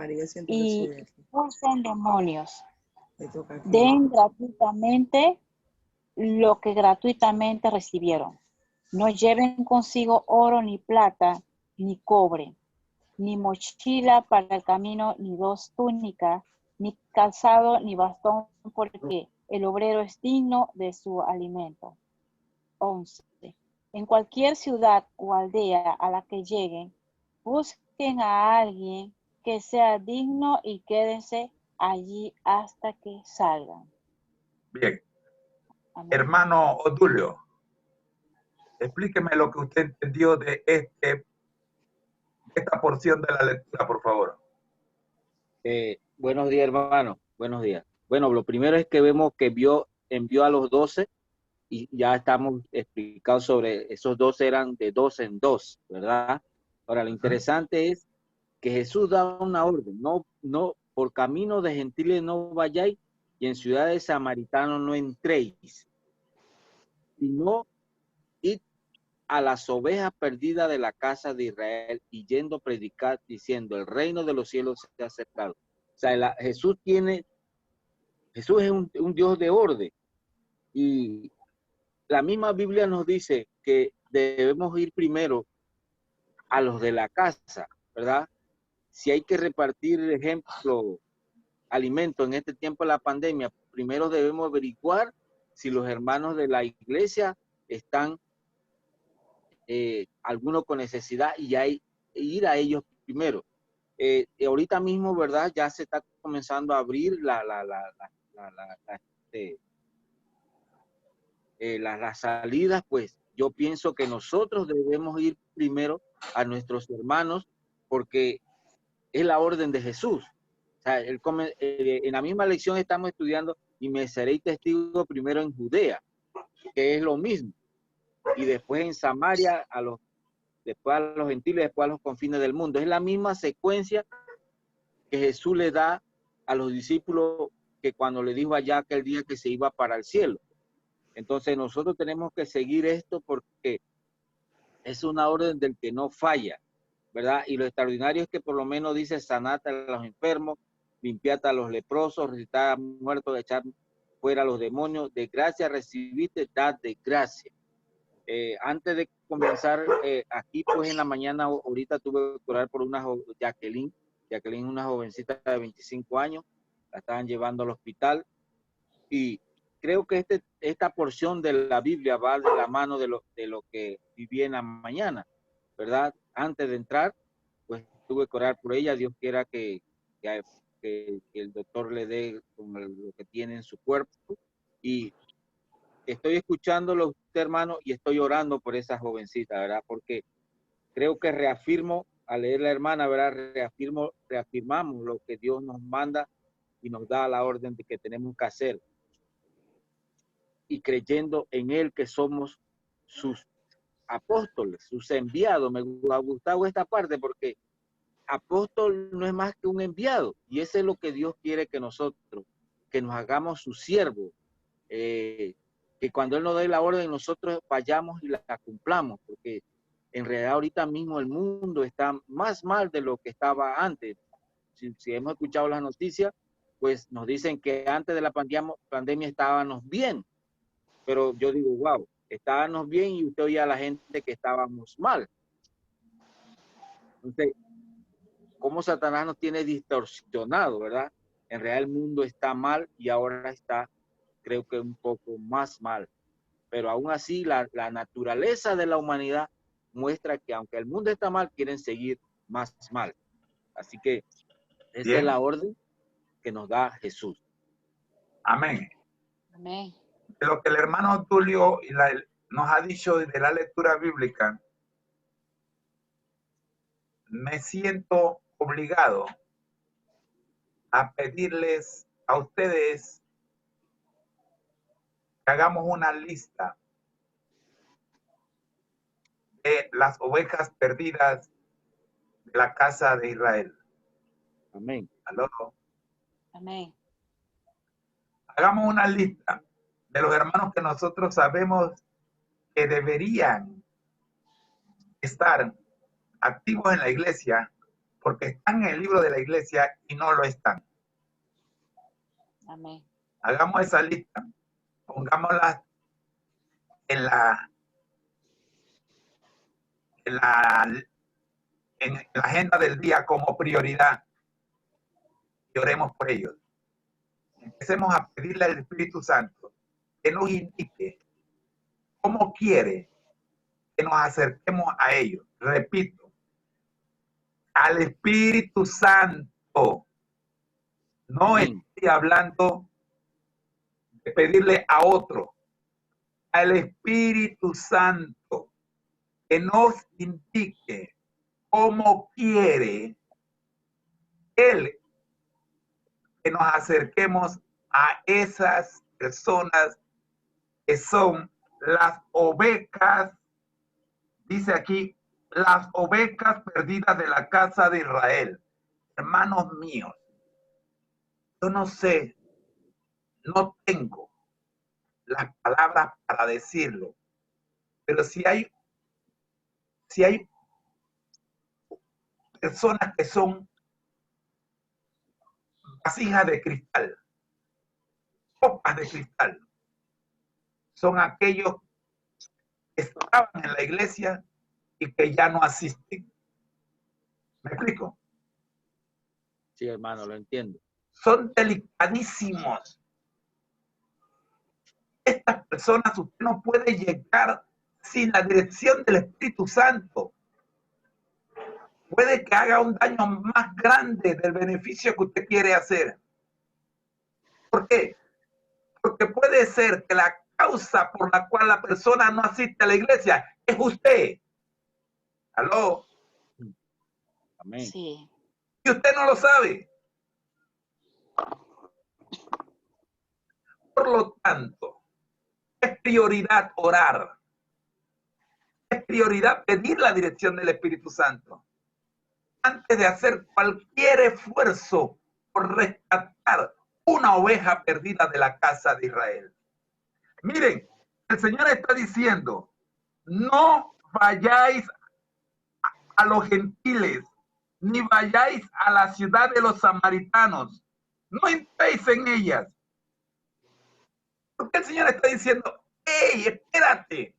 y expulsan demonios. Den gratuitamente lo que gratuitamente recibieron. No lleven consigo oro ni plata ni cobre, ni mochila para el camino, ni 2 túnicas, ni calzado, ni bastón, porque el obrero es digno de su alimento. 11. En cualquier ciudad o aldea a la que lleguen, busquen a alguien que sea digno y quédense allí hasta que salgan. Bien. Amén. Hermano Odulio, explíqueme lo que usted entendió de esta porción de la lectura, por favor. Buenos días, hermano. Buenos días. Bueno, lo primero es que vemos que envió a los 12 y ya estamos explicados sobre esos 12 eran de 2 en 2, ¿verdad? Ahora, lo interesante es que Jesús da una orden, no por camino de gentiles no vayáis y en ciudades samaritanos no entréis, sino id a las ovejas perdidas de la casa de Israel y yendo a predicar diciendo el reino de los cielos se ha acercado. O sea, Jesús es un Dios de orden y la misma Biblia nos dice que debemos ir primero a los de la casa, ¿verdad? Si hay que repartir, ejemplo, alimento en este tiempo de la pandemia, primero debemos averiguar si los hermanos de la iglesia están algunos con necesidad y hay ir a ellos primero. Ahorita mismo, ¿verdad? Ya se está comenzando a abrir las salidas, pues yo pienso que nosotros debemos ir primero a nuestros hermanos porque es la orden de Jesús. O sea, en la misma lección estamos estudiando y me seréis testigo primero en Judea, que es lo mismo, y después en Samaria, después a los gentiles, después a los confines del mundo. Es la misma secuencia que Jesús le da a los discípulos que cuando le dijo allá aquel día que se iba para el cielo. Entonces nosotros tenemos que seguir esto porque es una orden del que no falla. ¿verdad? Y lo extraordinario es que por lo menos dice, sanad a los enfermos, limpiad a los leprosos, resucitad a muertos, echar fuera a los demonios, de gracia recibiste, dad de gracia. Antes de comenzar, aquí pues en la mañana, ahorita tuve que orar por una Jacqueline, una jovencita de 25 años, la estaban llevando al hospital, y creo que esta porción de la Biblia va de la mano de lo que viví en la mañana, ¿verdad? Antes de entrar, pues tuve que orar por ella. Dios quiera que el doctor le dé con lo que tiene en su cuerpo. Y estoy escuchándolo usted, hermano, y estoy orando por esa jovencita, ¿verdad? Porque creo que reafirmo, al leer la hermana, ¿verdad? Reafirmamos lo que Dios nos manda y nos da la orden de que tenemos que hacer. Y creyendo en Él que somos sus apóstoles, sus enviados. Me ha gustado esta parte porque apóstol no es más que un enviado, y eso es lo que Dios quiere que nosotros, que nos hagamos sus siervos, que cuando Él nos dé la orden nosotros vayamos y la cumplamos, porque en realidad ahorita mismo el mundo está más mal de lo que estaba antes. Si hemos escuchado las noticias, pues nos dicen que antes de la pandemia estábamos bien, pero yo digo, wow, estábamos bien y usted oía a la gente que estábamos mal. Entonces, cómo Satanás nos tiene distorsionado, ¿verdad? En realidad el mundo está mal y ahora está, creo que un poco más mal. Pero aún así, la naturaleza de la humanidad muestra que aunque el mundo está mal, quieren seguir más mal. Así que esa es la orden que nos da Jesús. Amén. Amén. De lo que el hermano Tulio nos ha dicho de la lectura bíblica, me siento obligado a pedirles a ustedes que hagamos una lista de las ovejas perdidas de la casa de Israel. Amén. ¿Aló? Amén. Hagamos una lista de los hermanos que nosotros sabemos que deberían estar activos en la iglesia porque están en el libro de la iglesia y no lo están. Amén. Hagamos esa lista, pongámosla en la agenda del día como prioridad y oremos por ellos. Empecemos a pedirle al Espíritu Santo que nos indique cómo quiere que nos acerquemos a ellos. Repito, al Espíritu Santo. No estoy hablando de pedirle a otro, al Espíritu Santo, que nos indique cómo quiere Él que nos acerquemos a esas personas que son las ovejas, dice aquí, las ovejas perdidas de la casa de Israel. Hermanos míos, yo no sé, no tengo las palabras para decirlo, pero si hay personas que son vasijas de cristal, copas de cristal, son aquellos que estaban en la iglesia y que ya no asisten. ¿Me explico? Sí, hermano, lo entiendo. Son delicadísimos. Estas personas usted no puede llegar sin la dirección del Espíritu Santo. Puede que haga un daño más grande del beneficio que usted quiere hacer. ¿Por qué? Porque puede ser que la causa por la cual la persona no asiste a la iglesia es usted. ¿Aló? Amén. Sí. Y usted no lo sabe. Por lo tanto, es prioridad orar. Es prioridad pedir la dirección del Espíritu Santo. Antes de hacer cualquier esfuerzo por rescatar una oveja perdida de la casa de Israel. Miren, el Señor está diciendo, no vayáis a los gentiles, ni vayáis a la ciudad de los samaritanos, no entréis en ellas. Porque el Señor está diciendo, hey, espérate,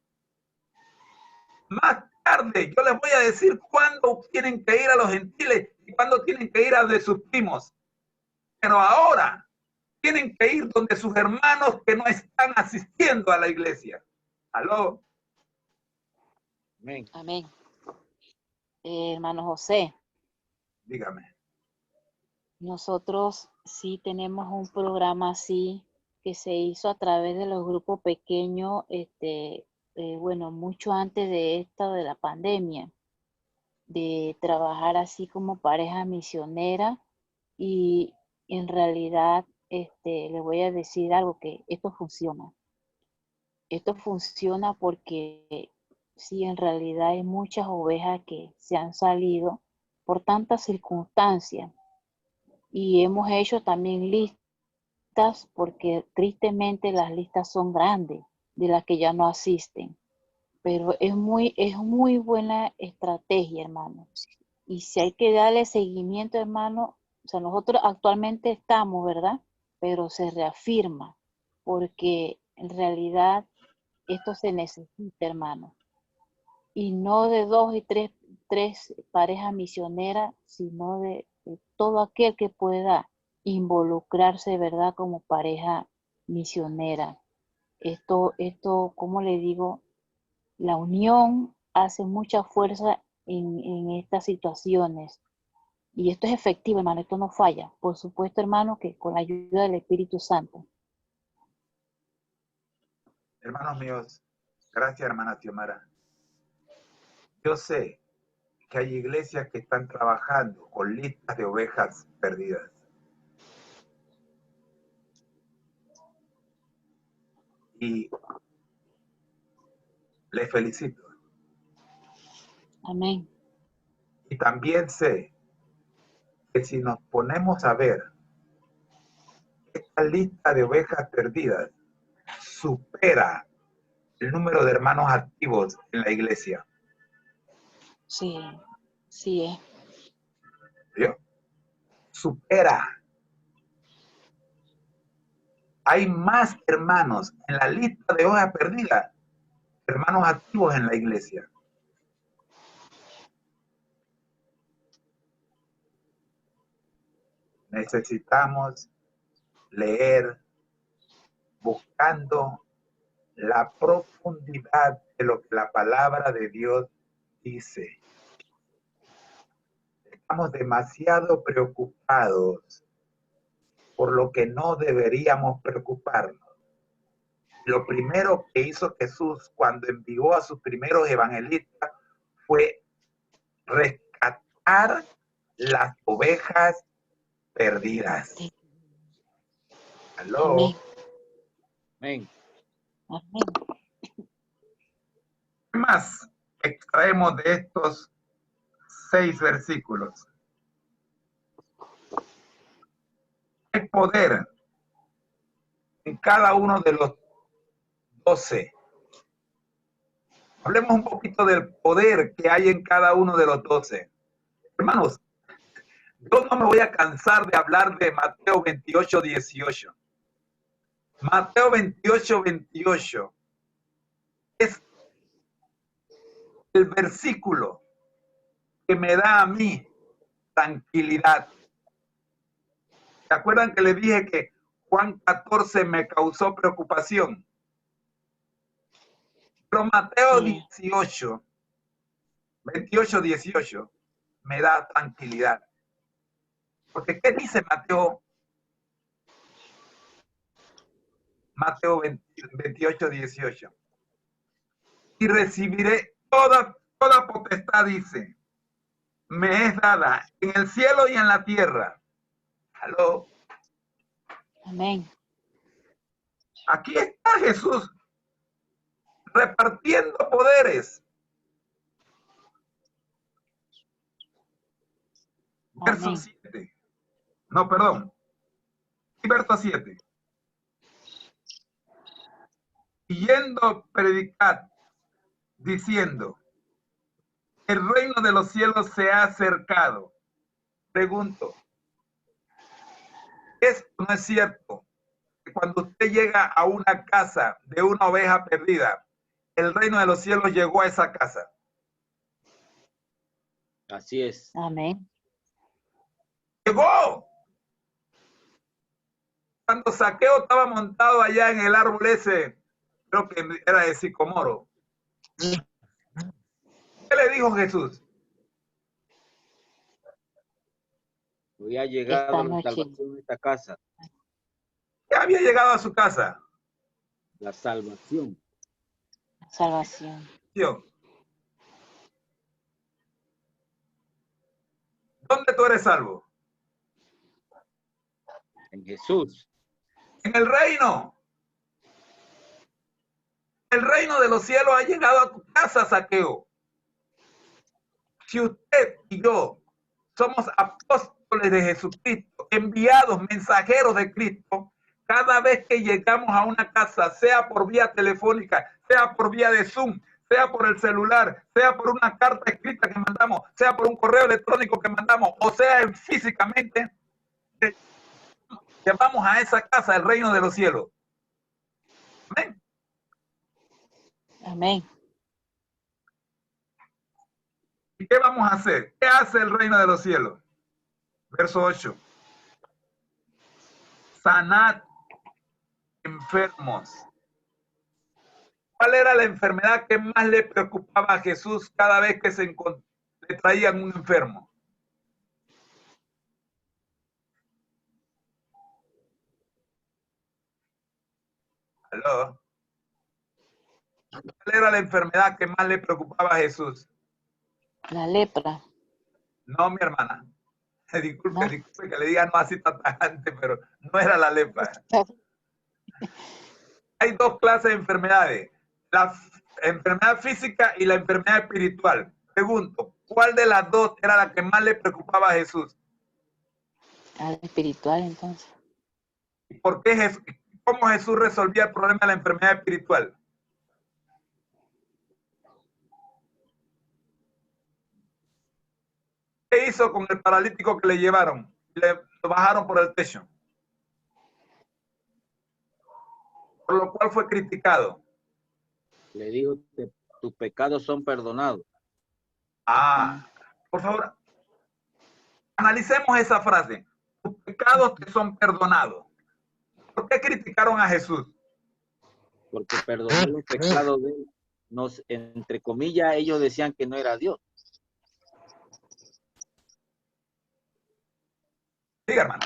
más tarde yo les voy a decir cuándo tienen que ir a los gentiles y cuándo tienen que ir a de sus primos. Pero ahora tienen que ir donde sus hermanos que no están asistiendo a la iglesia. ¿Aló? Amén. Amén. Hermano José, Dígame. nosotros sí tenemos un programa así que se hizo a través de los grupos pequeños, bueno, mucho antes de esto de la pandemia, de trabajar así como pareja misionera y en realidad le voy a decir algo que esto funciona. Esto funciona porque sí, en realidad hay muchas ovejas que se han salido por tantas circunstancias y hemos hecho también listas porque tristemente las listas son grandes de las que ya no asisten. Pero es muy buena estrategia, hermano. Y si hay que darle seguimiento, hermano, o sea, nosotros actualmente estamos, ¿verdad? Pero se reafirma, porque en realidad esto se necesita, hermano. Y no de dos y tres parejas misioneras, sino de todo aquel que pueda involucrarse, ¿verdad? Como pareja misionera. ¿Cómo le digo? La unión hace mucha fuerza en estas situaciones. Y esto es efectivo, hermano, esto no falla. Por supuesto, hermano, que con la ayuda del Espíritu Santo. Hermanos míos, gracias hermana Xiomara. Yo sé que hay iglesias que están trabajando con listas de ovejas perdidas. Y les felicito. Amén. Y también sé que si nos ponemos a ver, esta lista de ovejas perdidas supera el número de hermanos activos en la iglesia. Sí, sí es. ¿Vio? Supera. Hay más hermanos en la lista de ovejas perdidas que hermanos activos en la iglesia. Necesitamos leer buscando la profundidad de lo que la palabra de Dios dice. Estamos demasiado preocupados por lo que no deberíamos preocuparnos. Lo primero que hizo Jesús cuando envió a sus primeros evangelistas fue rescatar las ovejas perdidas. Sí. ¿Aló? Amén. Amén. Amén. ¿Qué más extraemos de estos 6 versículos? Hay poder en cada uno de los 12. Hablemos un poquito del poder que hay en cada uno de los 12. Hermanos, yo no me voy a cansar de hablar de Mateo 28, 18. Mateo 28, 28 es el versículo que me da a mí tranquilidad. ¿Se acuerdan que les dije que Juan 14 me causó preocupación? Pero Mateo Sí. 18, 28, 18 me da tranquilidad. Porque ¿qué dice Mateo? Mateo 28, 18. Y recibiré toda potestad, dice, me es dada en el cielo y en la tierra. ¿Aló? Amén. Aquí está Jesús repartiendo poderes. Verso Amén. 7. No, perdón. Verso 7. Y yendo predicar, diciendo, el reino de los cielos se ha acercado. Pregunto, ¿esto no es cierto? Que cuando usted llega a una casa de una oveja perdida, el reino de los cielos llegó a esa casa. Así es. Amén. Llegó. Cuando Zaqueo estaba montado allá en el árbol ese, creo que era de sicomoro, ¿qué le dijo Jesús? Hoy ha llegado Esta la noche, salvación a esta casa. Ya había llegado a su casa. La salvación. salvación. ¿Dónde tú eres salvo? En Jesús. En el reino. El reino de los cielos ha llegado a tu casa, Zaqueo. Si usted y yo somos apóstoles de Jesucristo, enviados, mensajeros de Cristo, cada vez que llegamos a una casa, sea por vía telefónica, sea por vía de Zoom, sea por el celular, sea por una carta escrita que mandamos, sea por un correo electrónico que mandamos, o sea físicamente, llevamos a esa casa el reino de los cielos. Amén. Amén. ¿Y qué vamos a hacer? ¿Qué hace el reino de los cielos? Verso 8. Sanad enfermos. ¿Cuál era la enfermedad que más le preocupaba a Jesús cada vez que le traían un enfermo? ¿Aló? ¿Cuál era la enfermedad que más le preocupaba a Jesús? La lepra. No, mi hermana. Disculpe, No. disculpe que le diga no así tan tajante, pero no era la lepra. Hay dos clases de enfermedades. La enfermedad física y la enfermedad espiritual. Pregunto, ¿cuál de las dos era la que más le preocupaba a Jesús? Al espiritual, entonces. ¿Por qué cómo Jesús resolvía el problema de la enfermedad espiritual? ¿Qué hizo con el paralítico que le llevaron? Lo bajaron por el techo. Por lo cual fue criticado. Le dijo que tus pecados son perdonados. Por favor, analicemos esa frase. Tus pecados te son perdonados. ¿Por qué criticaron a Jesús? Porque perdonó los pecados de él. Entre comillas, ellos decían que no era Dios. Diga, hermano.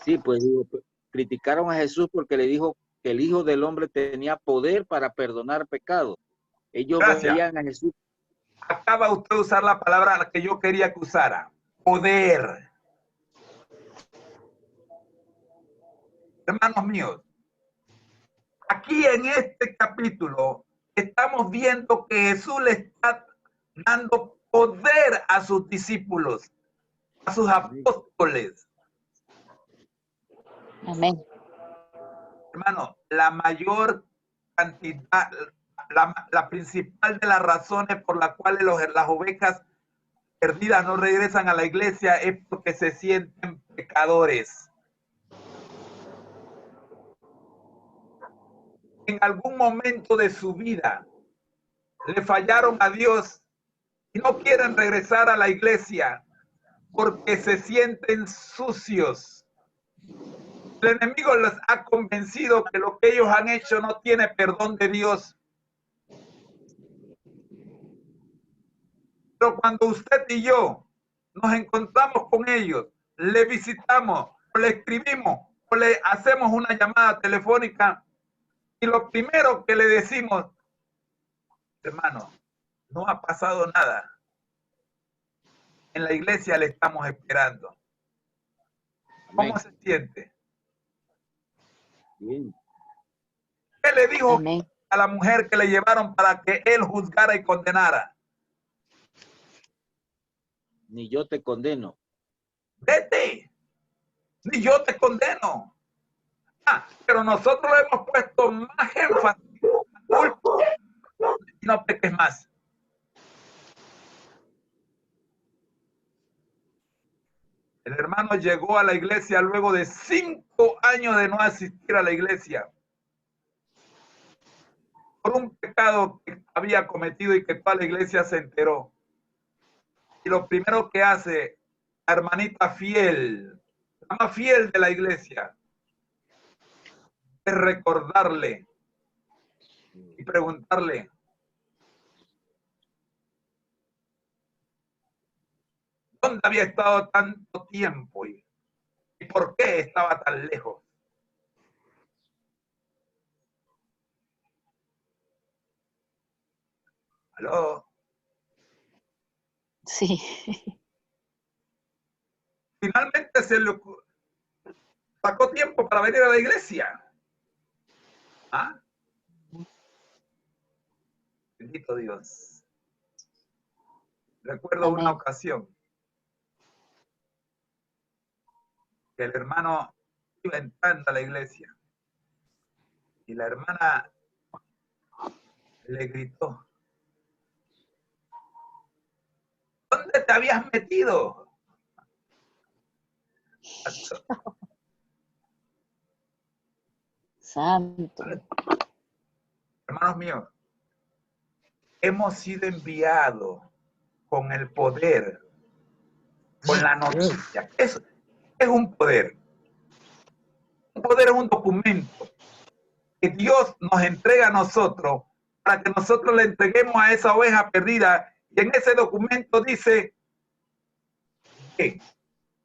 Sí, pues digo, criticaron a Jesús porque le dijo que el Hijo del Hombre tenía poder para perdonar pecados. Ellos veían a Jesús. Acaba usted de usar la palabra que yo quería que usara. Poder. Hermanos míos, aquí en este capítulo estamos viendo que Jesús le está dando poder a sus discípulos, a sus apóstoles. Amén. Hermano, la mayor cantidad, la principal de las razones por las cuales las ovejas perdidas no regresan a la iglesia es porque se sienten pecadores. En algún momento de su vida le fallaron a Dios y no quieren regresar a la iglesia porque se sienten sucios. El enemigo les ha convencido que lo que ellos han hecho no tiene perdón de Dios. Pero cuando usted y yo nos encontramos con ellos, le visitamos, o le escribimos, o le hacemos una llamada telefónica, y lo primero que le decimos, hermano, no ha pasado nada. En la iglesia le estamos esperando. ¿Cómo Amén. se siente? Bien. ¿Qué le dijo Amén. a la mujer que le llevaron para que él juzgara y condenara? Ni yo te condeno. Vete, ni yo te condeno. Pero nosotros le hemos puesto más énfasis y no peques más. El hermano llegó a la iglesia luego de 5 años de no asistir a la iglesia por un pecado que había cometido y que toda la iglesia se enteró. Y lo primero que hace la hermanita fiel, la más fiel de la iglesia, es recordarle y preguntarle, ¿dónde había estado tanto tiempo y por qué estaba tan lejos? ¿Aló? Sí. Finalmente se le sacó tiempo para venir a la iglesia. ¿Ah? Bendito Dios. Recuerdo Amén. una ocasión que el hermano iba entrando a la iglesia y la hermana le gritó, ¿dónde te habías metido? Santo. Hermanos míos, hemos sido enviados con el poder, con la noticia. Es un poder. Un poder es un documento que Dios nos entrega a nosotros para que nosotros le entreguemos a esa oveja perdida. Y en ese documento dice,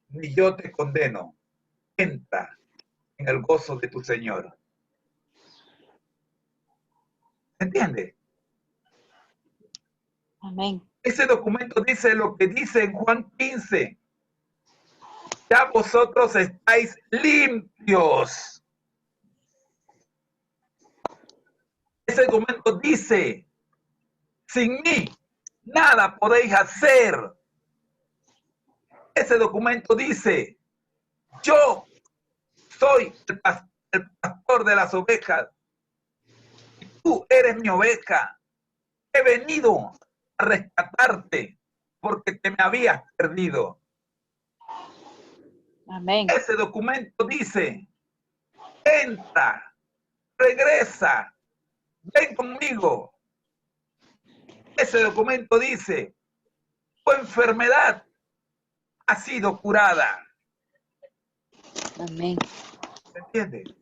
ni yo te condeno, entra en el gozo de tu Señor. ¿Se entiende? Amén. Ese documento dice lo que dice en Juan 15. Ya vosotros estáis limpios. Ese documento dice, sin mí, nada podéis hacer. Ese documento dice, yo soy el pastor de las ovejas. Y tú eres mi oveja. He venido a rescatarte porque te me habías perdido. Amén. Ese documento dice, entra, regresa, ven conmigo. Ese documento dice, tu enfermedad ha sido curada. Amén. ¿Se entiende?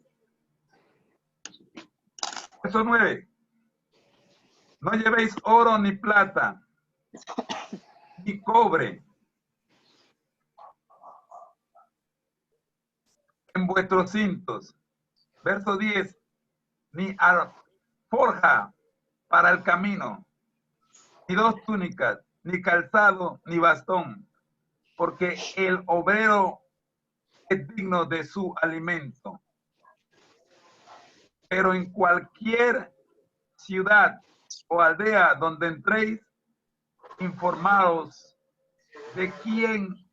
Verso 9. No llevéis oro ni plata, ni cobre en vuestros cintos. Verso 10. Ni alforja para el camino, ni 2 túnicas, ni calzado, ni bastón, porque el obrero es digno de su alimento. Pero en cualquier ciudad o aldea donde entréis, informaos de quién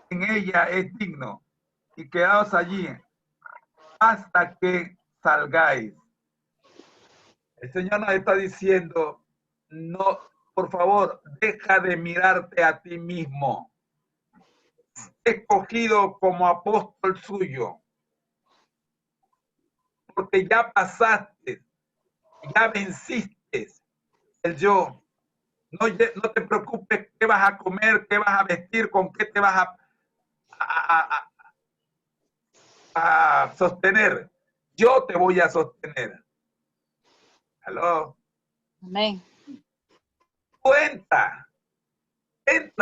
en ella es digno y quedaos allí hasta que salgáis. El Señor nos está diciendo, no, por favor, deja de mirarte a ti mismo. Escogido como apóstol suyo, porque ya pasaste, ya venciste el yo. No te preocupes qué vas a comer, qué vas a vestir, con qué te vas a sostener. Yo te voy a sostener. ¿Aló? Amén. Tú entra en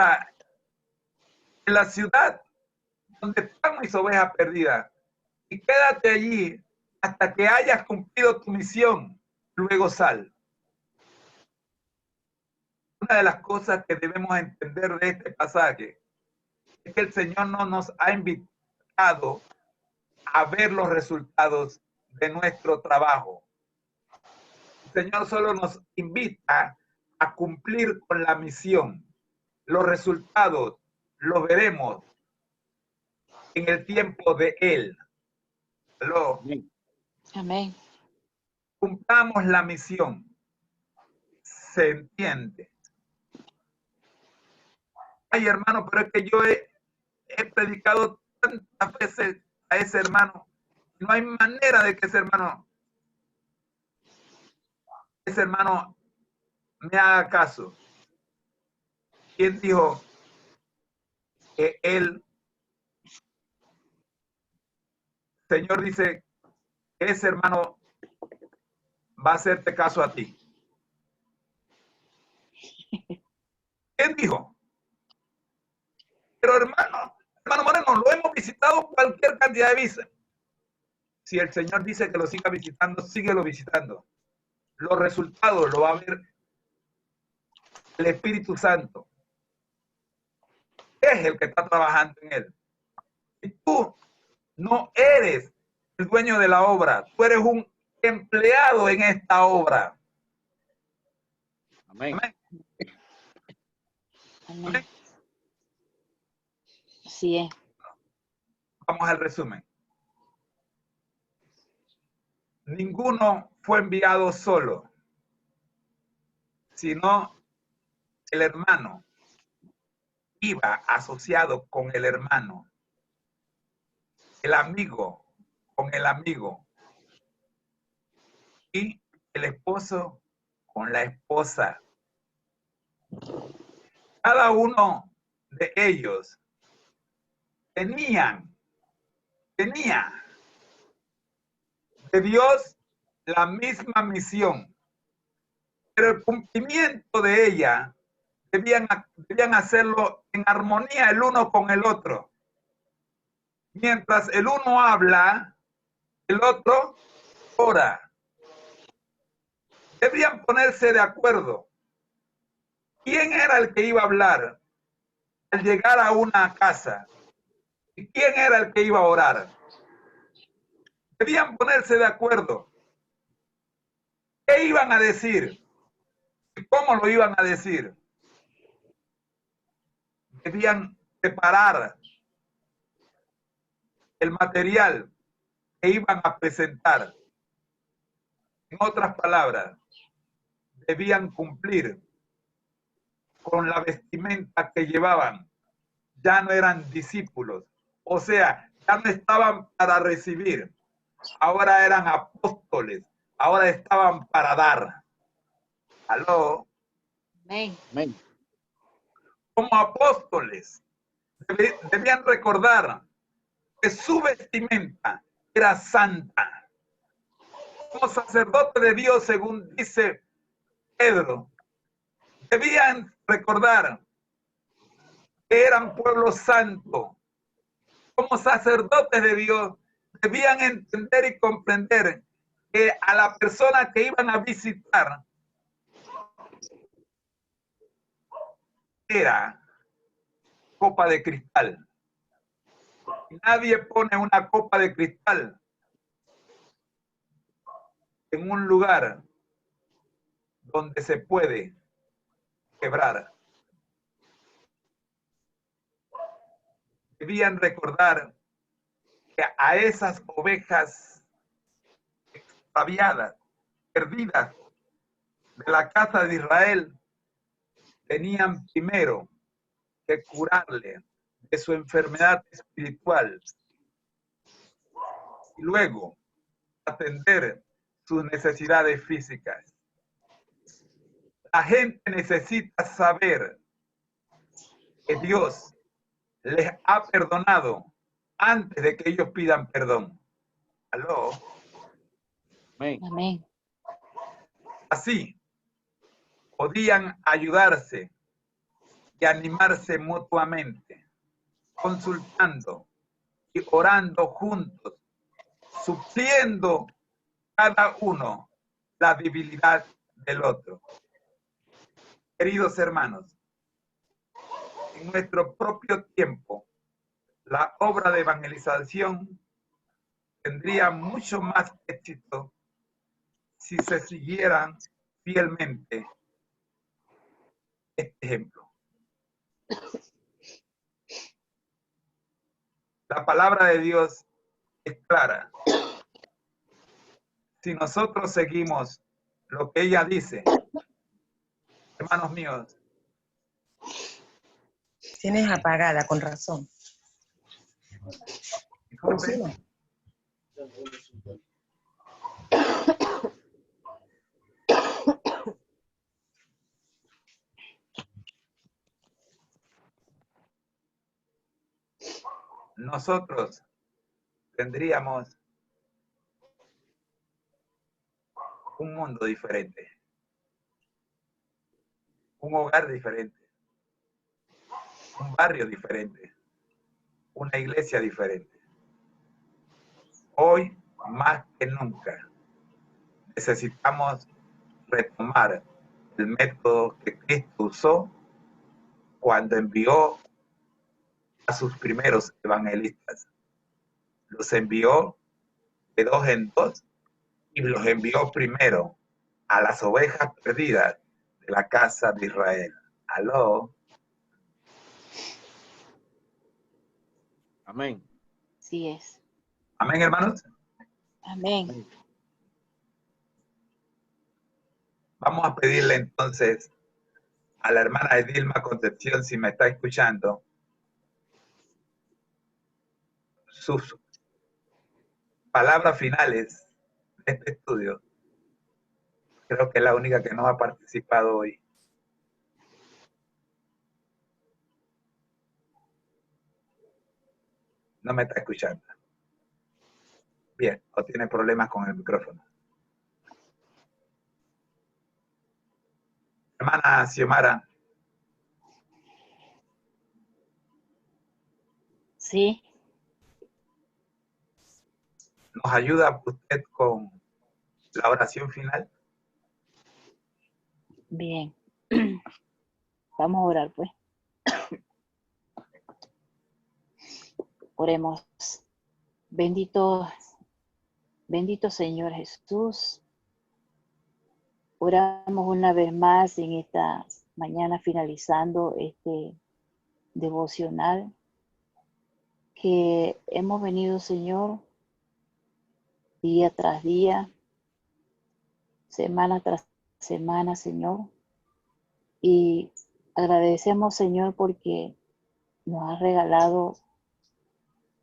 la ciudad donde están mis ovejas perdidas y quédate allí hasta que hayas cumplido tu misión. Luego sal. Una de las cosas que debemos entender de este pasaje es que el Señor no nos ha invitado a ver los resultados de nuestro trabajo. El Señor solo nos invita a cumplir con la misión. Los resultados los veremos en el tiempo de Él. ¿Aló? Amén. Cumplamos la misión. ¿Se entiende? Ay, hermano, pero es que yo he predicado tantas veces a ese hermano. No hay manera de que ese hermano me haga caso. ¿Quién dijo que el Señor dice que ese hermano va a hacerte caso a ti? ¿Quién dijo? Pero hermano Moreno, lo hemos visitado cualquier cantidad de veces. Si el Señor dice que lo siga visitando, síguelo visitando. Los resultados lo va a ver el Espíritu Santo. Es el que está trabajando en él. Y tú no eres el dueño de la obra, tú eres un empleado en esta obra. Amén. Amén. Amén. Así es. Vamos al resumen. Ninguno fue enviado solo, sino el hermano iba asociado con el hermano, el amigo con el amigo y el esposo con la esposa. Cada uno de ellos tenía de Dios la misma misión, pero el cumplimiento de ella debían hacerlo en armonía el uno con el otro. Mientras el uno habla, el otro ora. Debían ponerse de acuerdo. ¿Quién era el que iba a hablar al llegar a una casa? ¿Y quién era el que iba a orar? Debían ponerse de acuerdo. ¿Qué iban a decir? ¿Y cómo lo iban a decir? Debían preparar el material que iban a presentar. En otras palabras, debían cumplir con la vestimenta que llevaban. Ya no eran discípulos, o sea, ya no estaban para recibir, ahora eran apóstoles, ahora estaban para dar. ¿Aló? Amén. Amén. Como apóstoles, debían recordar que su vestimenta era santa. Como sacerdote de Dios, según dice Pedro, debían recordar que eran pueblo santo. Como sacerdotes de Dios, debían entender y comprender que a la persona que iban a visitar era copa de cristal. Nadie pone una copa de cristal en un lugar donde se puede quebrar. Debían recordar que a esas ovejas extraviadas, perdidas de la casa de Israel, tenían primero que curarle de su enfermedad espiritual y luego atender sus necesidades físicas. La gente necesita saber que Dios les ha perdonado antes de que ellos pidan perdón. ¿Aló? Amén. Amén. Así podían ayudarse y animarse mutuamente, consultando y orando juntos, supliendo cada uno la debilidad del otro. Queridos hermanos, en nuestro propio tiempo, la obra de evangelización tendría mucho más éxito si se siguieran fielmente este ejemplo. La palabra de Dios es clara. Si nosotros seguimos lo que ella dice, hermanos míos, Tienes apagada, con razón. Disculpe. Nosotros tendríamos un mundo diferente, un hogar diferente, un barrio diferente, una iglesia diferente. Hoy, más que nunca, necesitamos retomar el método que Cristo usó cuando envió a sus primeros evangelistas. Los envió de dos en dos y los envió primero a las ovejas perdidas de la casa de Israel. Aló. Amén. Así es. Amén, hermanos. Amén. Vamos a pedirle entonces a la hermana Edilma Concepción, si me está escuchando, sus palabras finales de este estudio. Creo que es la única que no ha participado hoy. No me está escuchando. Bien, o tiene problemas con el micrófono. Hermana Xiomara, Sí. ¿nos ayuda usted con la oración final? Bien. Vamos a orar, pues. Oremos. Bendito Señor Jesús. Oramos una vez más en esta mañana finalizando este devocional que hemos venido, Señor, día tras día, semana tras semana, Señor. Y agradecemos, Señor, porque nos has regalado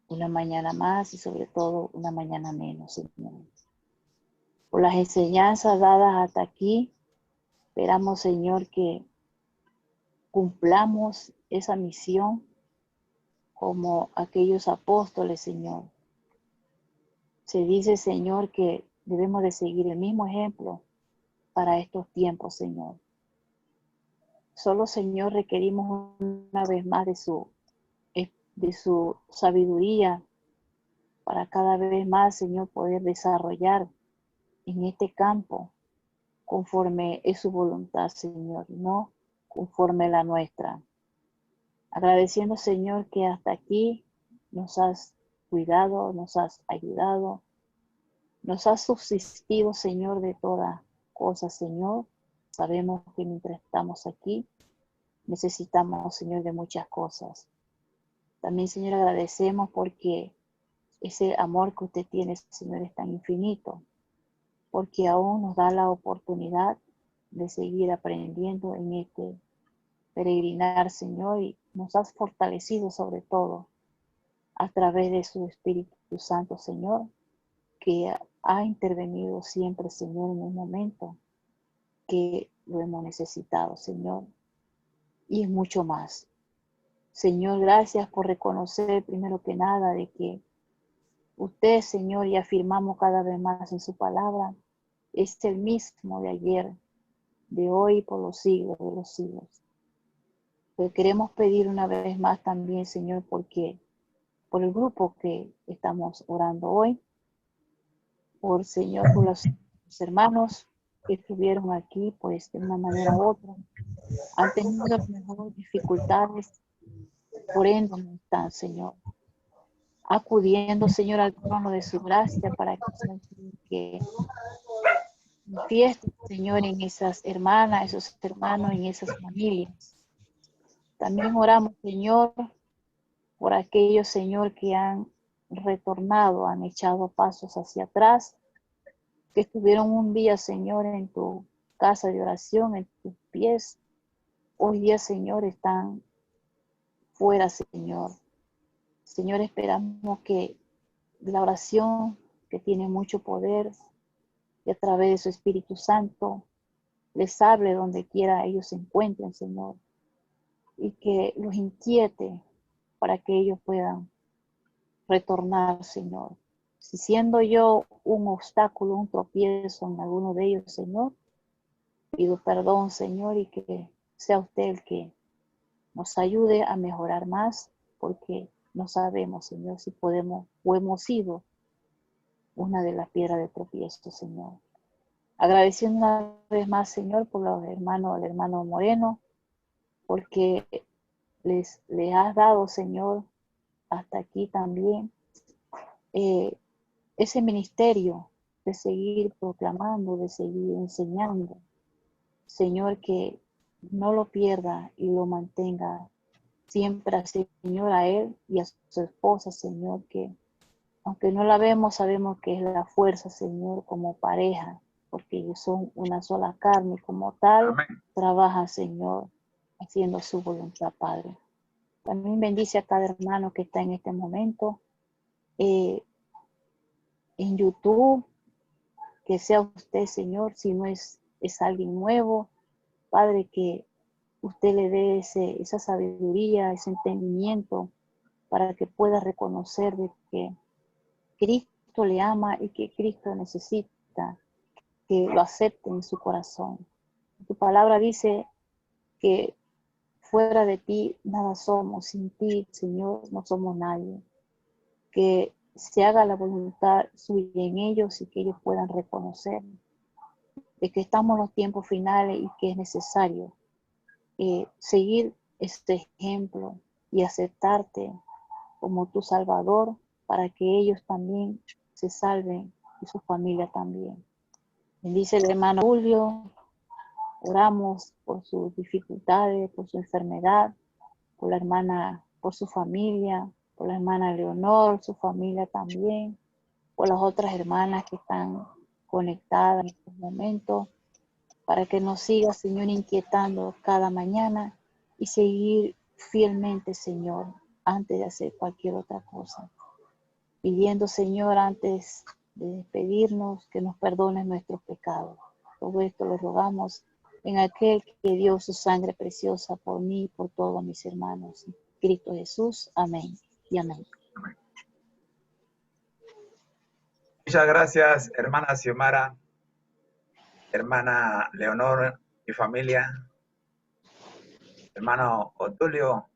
una mañana más y sobre todo una mañana menos, Señor. Por las enseñanzas dadas hasta aquí, esperamos, Señor, que cumplamos esa misión como aquellos apóstoles, Señor. Se dice, Señor, que debemos de seguir el mismo ejemplo para estos tiempos, Señor. Solo, Señor, requerimos una vez más de su sabiduría para cada vez más, Señor, poder desarrollar en este campo conforme es su voluntad, Señor, no conforme la nuestra. Agradeciendo, Señor, que hasta aquí nos has cuidado, nos has ayudado, nos has subsistido, Señor, de toda cosa, Señor. Sabemos que mientras estamos aquí, necesitamos, Señor, de muchas cosas. También, Señor, agradecemos porque ese amor que usted tiene, Señor, es tan infinito, porque aún nos da la oportunidad de seguir aprendiendo en este peregrinar, Señor, y nos has fortalecido sobre todo a través de su Espíritu Santo, Señor, que ha intervenido siempre, Señor, en un momento que lo hemos necesitado, Señor, y es mucho más. Señor, gracias por reconocer primero que nada de que usted, Señor, y afirmamos cada vez más en su palabra, es el mismo de ayer, de hoy, por los siglos de los siglos. Pero queremos pedir una vez más también, Señor, porque por el grupo que estamos orando hoy, por Señor, por los hermanos que estuvieron aquí, pues de una manera u otra, han tenido mejor dificultades, por ende no están, Señor, acudiendo, Señor, al trono de su gracia para que manifieste, Señor, en esas hermanas, esos hermanos, en esas familias. También oramos, Señor, por aquellos, Señor, que han retornado, han echado pasos hacia atrás, que estuvieron un día, Señor, en tu casa de oración, en tus pies. Hoy día, Señor, están fuera, Señor. Señor, esperamos que la oración, que tiene mucho poder, y a través de su Espíritu Santo, les hable donde quiera ellos se encuentren, Señor, y que los inquiete para que ellos puedan retornar, Señor. Si siendo yo un obstáculo, un tropiezo en alguno de ellos, Señor, pido perdón, Señor, y que sea usted el que nos ayude a mejorar más, porque no sabemos, Señor, si podemos o hemos sido una de las piedras de tropiezo, Señor. Agradeciendo una vez más, Señor, por los hermanos, el hermano Moreno, porque les has dado, Señor, hasta aquí también, ese ministerio de seguir proclamando, de seguir enseñando. Señor, que no lo pierda y lo mantenga siempre, Señor, a él y a su esposa, Señor, que aunque no la vemos, sabemos que es la fuerza, Señor, como pareja, porque ellos son una sola carne, como tal, Amén. trabajan, Señor, haciendo su voluntad, Padre. También bendice a cada hermano que está en este momento en YouTube, que sea usted, Señor, si no es alguien nuevo, Padre, que usted le dé esa sabiduría, ese entendimiento, para que pueda reconocer de que Cristo le ama y que Cristo necesita que lo acepte en su corazón. Tu palabra dice que fuera de ti nada somos, sin ti, Señor, no somos nadie. Que se haga la voluntad suya en ellos y que ellos puedan reconocer de que estamos en los tiempos finales y que es necesario seguir este ejemplo y aceptarte como tu Salvador para que ellos también se salven y su familia también. Bendice el hermano Julio, oramos por sus dificultades, por su enfermedad, por la hermana, por su familia, por la hermana Leonor, su familia también, por las otras hermanas que están conectadas en estos momentos, para que nos siga, Señor, inquietando cada mañana y seguir fielmente, Señor, antes de hacer cualquier otra cosa. Pidiendo, Señor, antes de despedirnos, que nos perdones nuestros pecados. Todo esto lo rogamos en aquel que dio su sangre preciosa por mí y por todos mis hermanos. Cristo Jesús. Amén y amén. Muchas gracias, hermana Xiomara, hermana Leonor y familia, hermano Otulio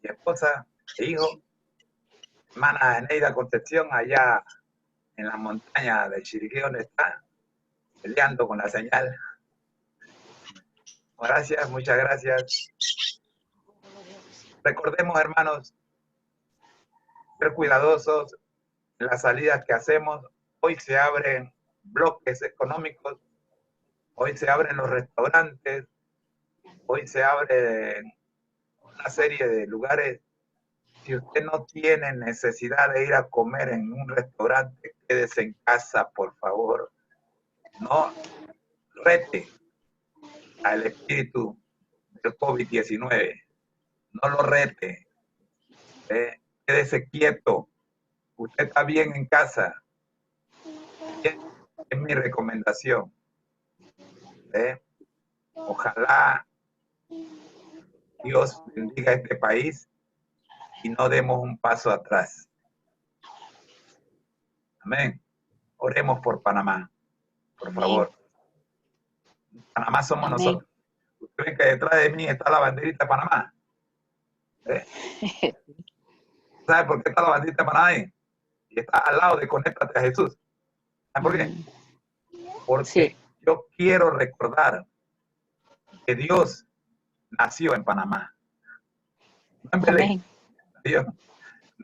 y esposa e hijo, hermana Eneida Concepción allá en la montaña de Chiriquí, donde está, peleando con la señal. Gracias, muchas gracias. Recordemos, hermanos, ser cuidadosos en las salidas que hacemos. Hoy se abren bloques económicos, hoy se abren los restaurantes, hoy se abren una serie de lugares. Si usted no tiene necesidad de ir a comer en un restaurante, quédese en casa, por favor. No rete al espíritu del COVID-19. No lo rete. Quédese quieto. Usted está bien en casa. Es mi recomendación. Ojalá Dios bendiga este país y no demos un paso atrás. Amén. Oremos por Panamá, por favor. Panamá somos nosotros. Usted ve que detrás de mí está la banderita de Panamá. ¿Sabe por qué está la banderita de Panamá ahí? Y está al lado de Conéctate a Jesús. ¿Sabe por qué? Porque yo quiero recordar que Dios nació en Panamá. No en Belén. Dios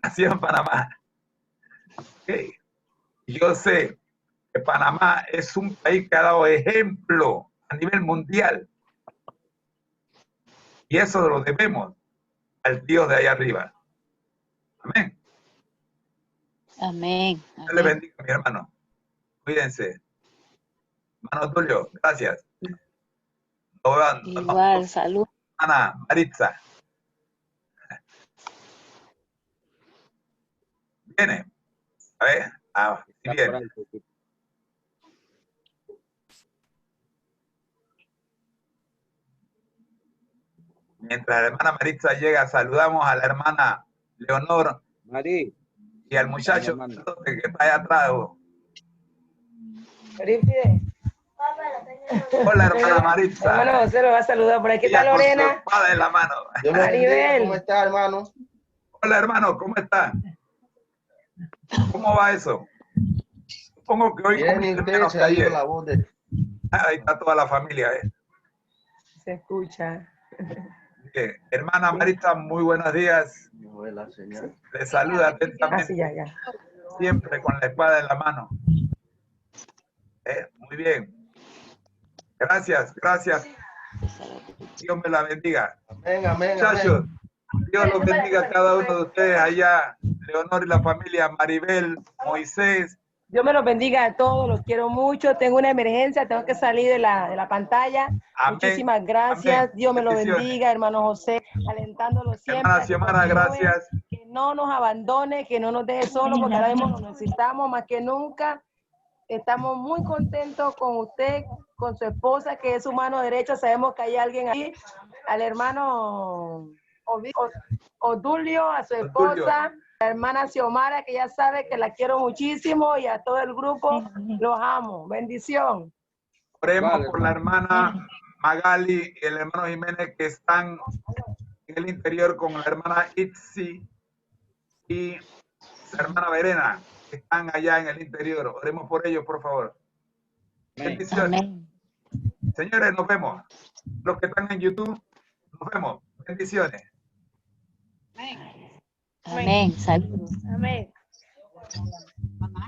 nació en Panamá. Okay. Y yo sé que Panamá es un país que ha dado ejemplo a nivel mundial. Y eso lo debemos al Dios de allá arriba. Amén. Amén. Dios le bendiga, mi hermano. Cuídense. Hermano Tulio, gracias. Igual, salud. Ana Maritza. Viene. A ver. Ah, sí, Está por bien. ahí, poquito. Mientras la hermana Maritza llega, saludamos a la hermana Leonor Mari, y al muchacho hermano. que está allá atrás. Hola, hermana Maritza. Hermano José lo va a saludar por aquí. ¿Qué tal, Ella con su Lorena? espada en la mano. Dios me bendiga. Maribel. ¿Cómo está, hermano? Hola, hermano, ¿cómo está? ¿Cómo va eso? Supongo que hoy Bien, y comiste usted menos se que ha ido ayer. la voz de... Ahí está toda la familia. Se escucha. Hermana Maritza, muy buenos días. No ve la señal. Le saluda Ah, sí, atentamente, ya. siempre con la espada en la mano. Muy bien. Gracias, gracias. Dios me la bendiga. Amén, amén, Muchachos, amén. Dios los bendiga a cada uno de ustedes allá. Leonor y la familia, Maribel, Moisés. Dios me los bendiga a todos, los quiero mucho. Tengo una emergencia, tengo que salir de la pantalla. Amén. Muchísimas gracias. Amén. Dios me lo Bendiciones. bendiga, hermano José, alentándolo siempre. Hermana a que Xiomara, continúe, gracias. que no nos abandone, que no nos deje solos, porque ahora mismo lo necesitamos más que nunca. Estamos muy contentos con usted, con su esposa, que es su mano derecha. Sabemos que hay alguien ahí. Al hermano Odulio, a su esposa, a la hermana Xiomara, que ya sabe que la quiero muchísimo, y a todo el grupo, los amo. Bendición. Oremos Vale, por la hermano. hermana Magali y el hermano Jiménez que están en el interior con la hermana Itzi y la hermana Verena que están allá en el interior. Oremos por ellos, por favor. Amén. Bendiciones. Amén. Señores, nos vemos. Los que están en YouTube, nos vemos. Bendiciones. Amén. Saludos. Amén. Mamá.